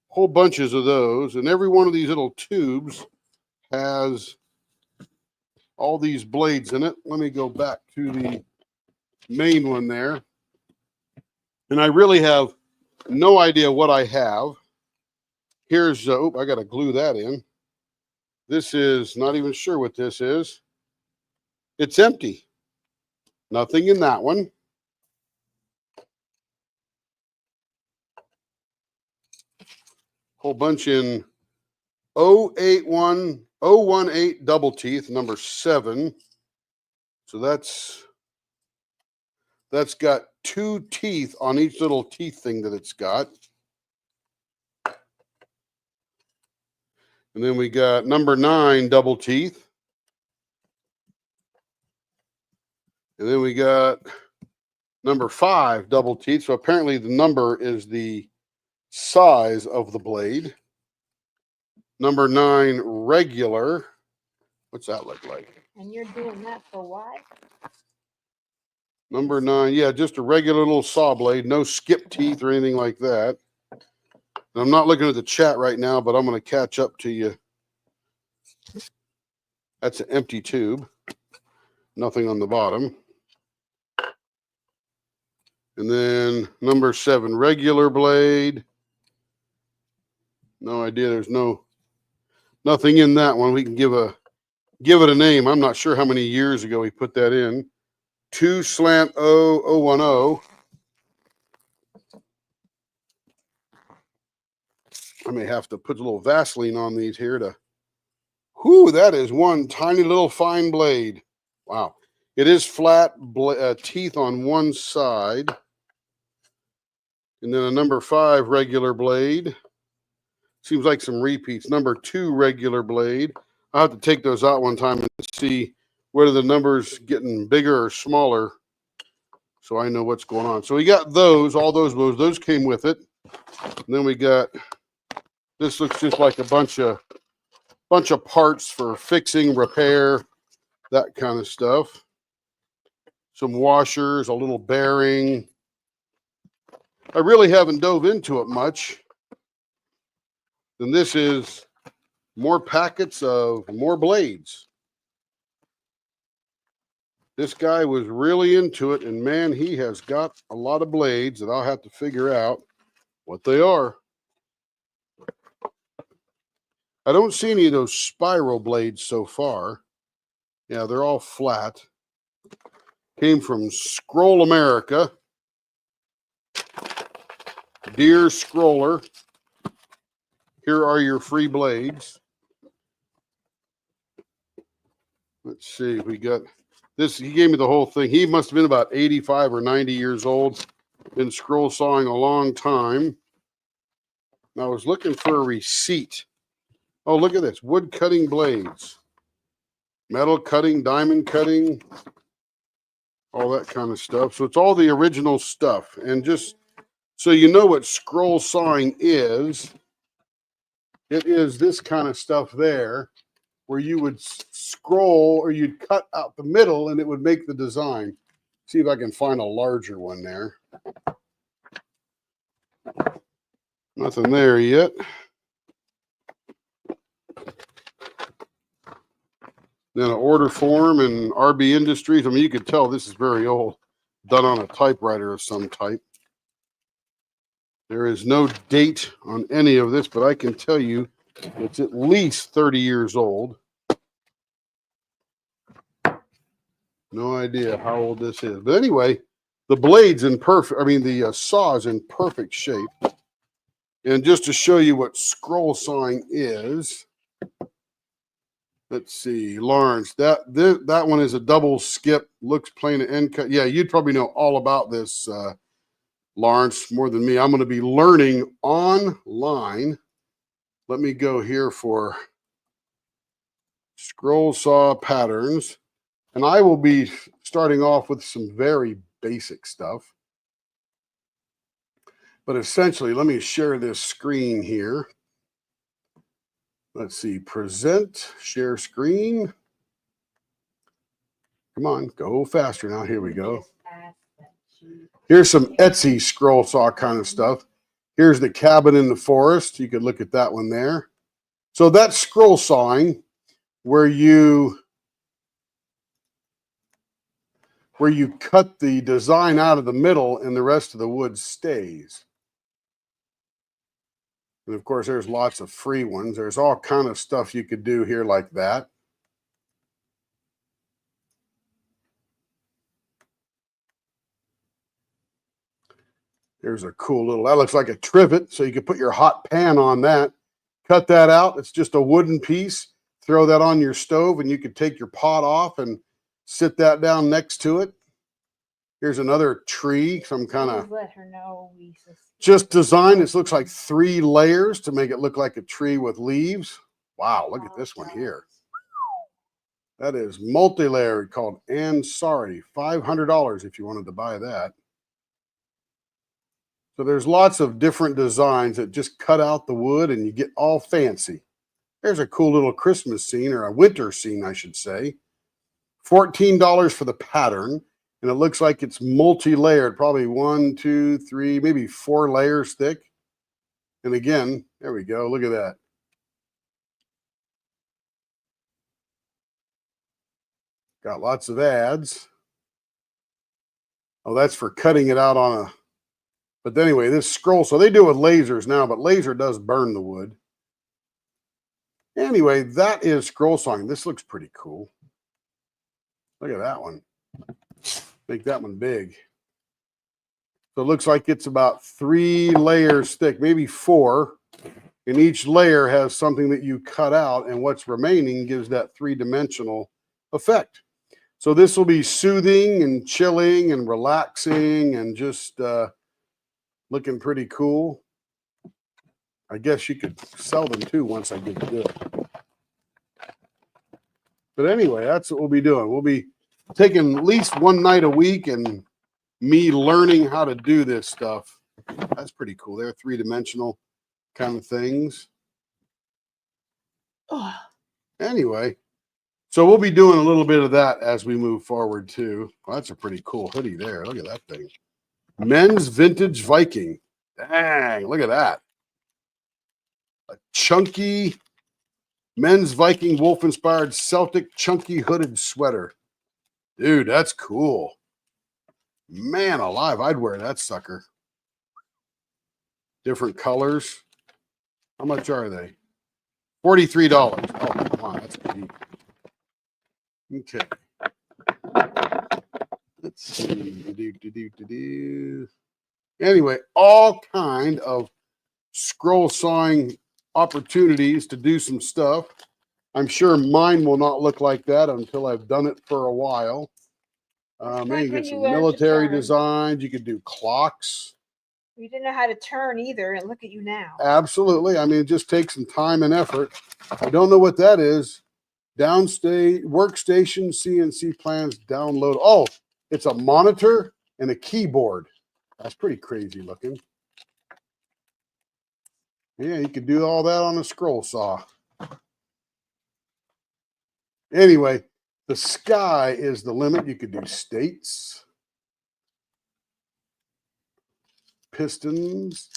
[SPEAKER 1] whole bunches of those, and every one of these little tubes has all these blades in it. Let me go back to the main one there. And I really have no idea what I have. Here's, I got to glue that in. This is not even sure what this is. It's empty. Nothing in that one. Whole bunch in 018 double teeth, number 7. So that's got 2 teeth on each little teeth thing that it's got. And then we got number 9 double teeth. And then we got number 5 double teeth. So apparently the number is the size of the blade. Number 9 regular. What's that look like?
[SPEAKER 3] And you're doing that for what?
[SPEAKER 1] Number 9, yeah, just a regular little saw blade, no skip teeth or anything like that. And I'm not looking at the chat right now, but I'm going to catch up to you. That's an empty tube. Nothing on the bottom. And then number 7, regular blade. No idea. There's nothing in that one. We can give it a name. I'm not sure how many years ago we put that in. 2 slant 0010. I may have to put a little Vaseline on these here to. Whew, that is one tiny little fine blade. Wow. It is flat teeth on one side. And then a number 5 regular blade. Seems like some repeats. Number 2 regular blade. I'll have to take those out one time and see whether the numbers getting bigger or smaller, so I know what's going on. So we got those, all those came with it. And then we got, this looks just like a bunch of parts for fixing, repair, that kind of stuff. Some washers, a little bearing. I really haven't dove into it much. Then this is more packets of more blades. This guy was really into it, and man, he has got a lot of blades that I'll have to figure out what they are. I don't see any of those spiral blades so far. Yeah, they're all flat. Came from Scroll America. Dear Scroller, here are your free blades. Let's see, we got this. He gave me the whole thing. He must have been about 85 or 90 years old. Been scroll sawing a long time. And I was looking for a receipt. Oh, look at this. Wood cutting blades. Metal cutting, diamond cutting, all that kind of stuff. So it's all the original stuff. And just so you know what scroll sawing is, it is this kind of stuff there, where you would scroll or you'd cut out the middle and it would make the design. See if I can find a larger one there. Nothing there yet. Then an order form and RB Industries. I mean, you could tell this is very old, done on a typewriter of some type. There is no date on any of this, but I can tell you it's at least 30 years old. No idea how old this is. But anyway, the blade's in the saw is in perfect shape. And just to show you what scroll sawing is, let's see, Lawrence, that one is a double skip, looks plain and end cut. Yeah, you'd probably know all about this, Lawrence, more than me. I'm going to be learning online. Let me go here for scroll saw patterns. And I will be starting off with some very basic stuff. But essentially, let me share this screen here. Let's see, present, share screen. Come on, go faster now. Here we go. Here's some Etsy scroll saw kind of stuff. Here's the cabin in the forest. You could look at that one there. So that's scroll sawing, where you cut the design out of the middle and the rest of the wood stays. And of course, there's lots of free ones. There's all kind of stuff you could do here like that. There's a cool little, that looks like a trivet. So you could put your hot pan on that, cut that out. It's just a wooden piece. Throw that on your stove and you could take your pot off and sit that down next to it. Here's another tree, some kind of
[SPEAKER 3] let her know
[SPEAKER 1] just designed. This looks like 3 layers to make it look like a tree with leaves. Wow, look at this one here. That is multi-layered, called Ansari. $500 if you wanted to buy that. So there's lots of different designs that just cut out the wood and you get all fancy. There's a cool little Christmas scene, or a winter scene, I should say. $14 for the pattern. And it looks like it's multi-layered, probably 1, 2, 3, maybe 4 layers thick. And again, there we go. Look at that. Got lots of ads. Oh, that's for cutting it out on a, but anyway, this scroll, so they do it with lasers now, but laser does burn the wood. Anyway, that is scroll sawing. This looks pretty cool. Look at that one. Make that one big. So it looks like it's about 3 layers thick, maybe 4. And each layer has something that you cut out, and what's remaining gives that 3-dimensional effect. So this will be soothing and chilling and relaxing and just looking pretty cool. I guess you could sell them too once I get to do it. But anyway, that's what we'll be doing. We'll be taking at least one night a week and me learning how to do this stuff. That's pretty cool. They're 3-dimensional kind of things.
[SPEAKER 3] Oh.
[SPEAKER 1] Anyway, so we'll be doing a little bit of that as we move forward too. Well, that's a pretty cool hoodie there. Look at that thing. Men's Vintage Viking. Dang, look at that. A chunky Men's Viking wolf-inspired Celtic chunky hooded sweater. Dude, that's cool. Man alive, I'd wear that sucker. Different colors. How much are they? $43. Oh, come on, that's cheap. Okay. Let's see. Anyway, all kind of scroll sawing opportunities to do some stuff. I'm sure mine will not look like that until I've done it for a while. Maybe get some military designs. You could do clocks.
[SPEAKER 3] You didn't know how to turn either, and look at you now.
[SPEAKER 1] Absolutely. I mean, it just takes some time and effort. I don't know what that is. Downstate workstation CNC plans download. Oh, it's a monitor and a keyboard. That's pretty crazy looking. Yeah, you could do all that on a scroll saw. Anyway, the sky is the limit. You could do states, pistons.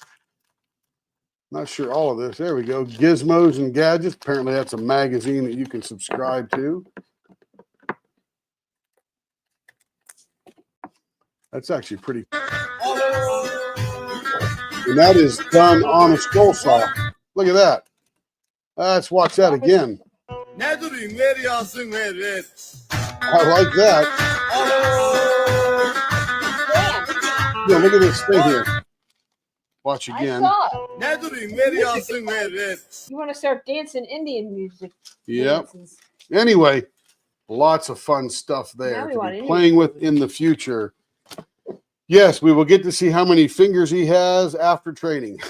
[SPEAKER 1] Not sure all of this. There we go. Gizmos and Gadgets. Apparently that's a magazine that you can subscribe to. That's actually pretty. And that is done on a scroll saw. Look at that. Let's watch that again. I like that. Yeah, look at this thing here. Watch again.
[SPEAKER 3] You want to start dancing Indian music?
[SPEAKER 1] Yep.
[SPEAKER 3] Dances.
[SPEAKER 1] Anyway, lots of fun stuff there to be playing with in the future. Yes, we will get to see how many fingers he has after training.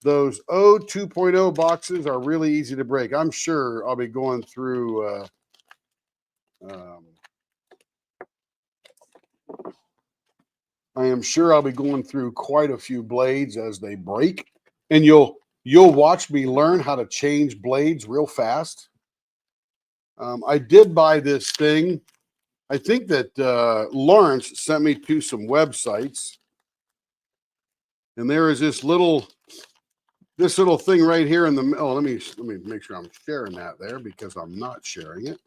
[SPEAKER 1] Those O 2.0 boxes are really easy to break. I'm sure I'll be going through I am sure I'll be going through quite a few blades as they break. And you'll watch me learn how to change blades real fast. I did buy this thing. I think that Lawrence sent me to some websites. And there is this little thing right here in the, oh, let me make sure I'm sharing that there because I'm not sharing it.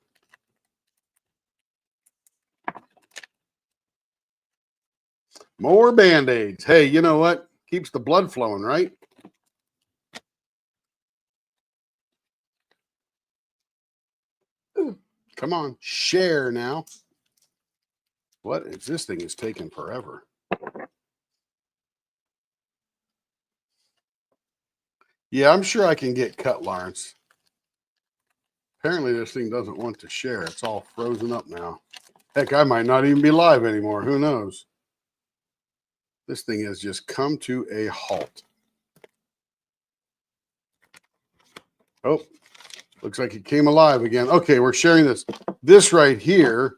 [SPEAKER 1] More Band-Aids. Hey, you know what? Keeps the blood flowing, right? Come on, share now. What is this thing is taking forever? Yeah, I'm sure I can get cut, Lawrence. Apparently this thing doesn't want to share. It's all frozen up now. Heck, I might not even be live anymore. Who knows? This thing has just come to a halt. Oh, looks like it came alive again. Okay, we're sharing this. This right here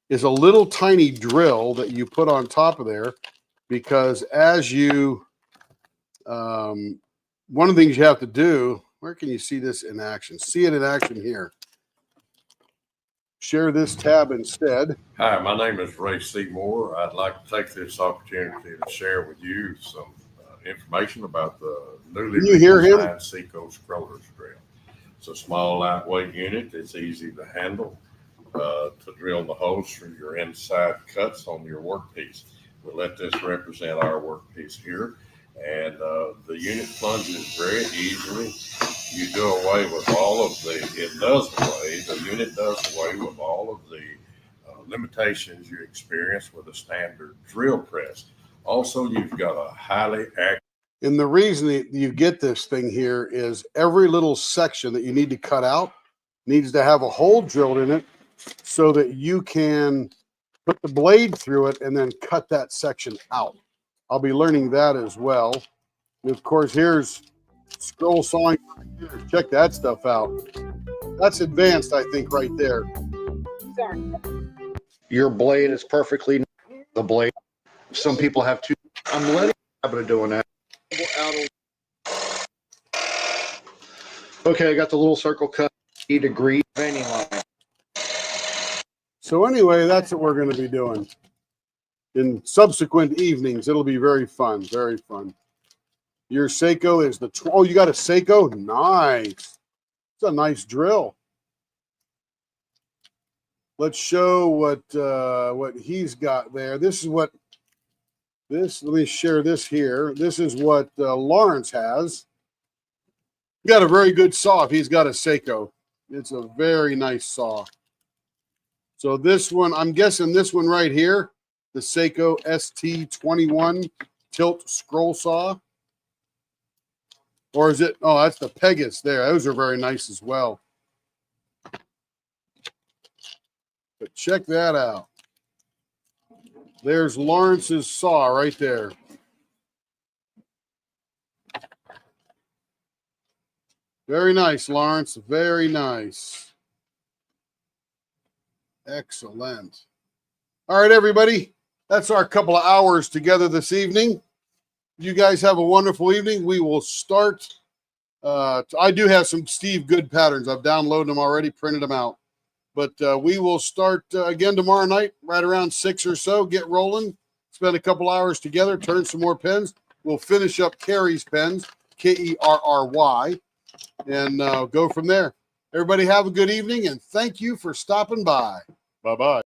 [SPEAKER 1] is a little tiny drill that you put on top of there because as you, one of the things you have to do, where can you see this in action? See it in action here. Share this tab instead.
[SPEAKER 4] Hi, my name is Ray Seymour. I'd like to take this opportunity to share with you some information about the newly
[SPEAKER 1] Can you hear him?
[SPEAKER 4] redesigned Seco Scrollers drill. It's a small, lightweight unit. It's easy to handle to drill the holes through your inside cuts on your workpiece. We'll let this represent our workpiece here. And the unit plunges very easily. You do away with all of the unit does away with all of the limitations you experience with a standard drill press. Also, you've got a highly accurate.
[SPEAKER 1] And the reason that you get this thing here is every little section that you need to cut out needs to have a hole drilled in it so that you can put the blade through it and then cut that section out. I'll be learning that as well. And of course, here's scroll sawing. Check that stuff out. That's advanced, I think, right there.
[SPEAKER 3] Sorry.
[SPEAKER 5] Your blade is perfectly the blade. Some people have two. I'm letting habit of doing that. Okay, I got the little circle cut, 80 degree vending line.
[SPEAKER 1] So anyway, that's what we're going to be doing. In subsequent evenings, it'll be very fun, very fun. Your Seiko is the, oh, you got a Seiko? Nice. It's a nice drill. Let's show what he's got there. This is what, let me share this here. This is what Lawrence has. He got a very good saw if he's got a Seiko. It's a very nice saw. So this one, I'm guessing this one right here, the Seiko ST21 tilt scroll saw. Or is it, oh, that's the Pegasus there. Those are very nice as well. But check that out. There's Lawrence's saw right there. Very nice, Lawrence. Very nice. Excellent. All right, everybody. That's our couple of hours together this evening. You guys have a wonderful evening. We will start. I do have some Steve Good patterns. I've downloaded them already, printed them out. But we will start again tomorrow night, right around 6 or so. Get rolling. Spend a couple hours together. Turn some more pens. We'll finish up Kerry's pens, Kerry, and go from there. Everybody have a good evening, and thank you for stopping by. Bye-bye.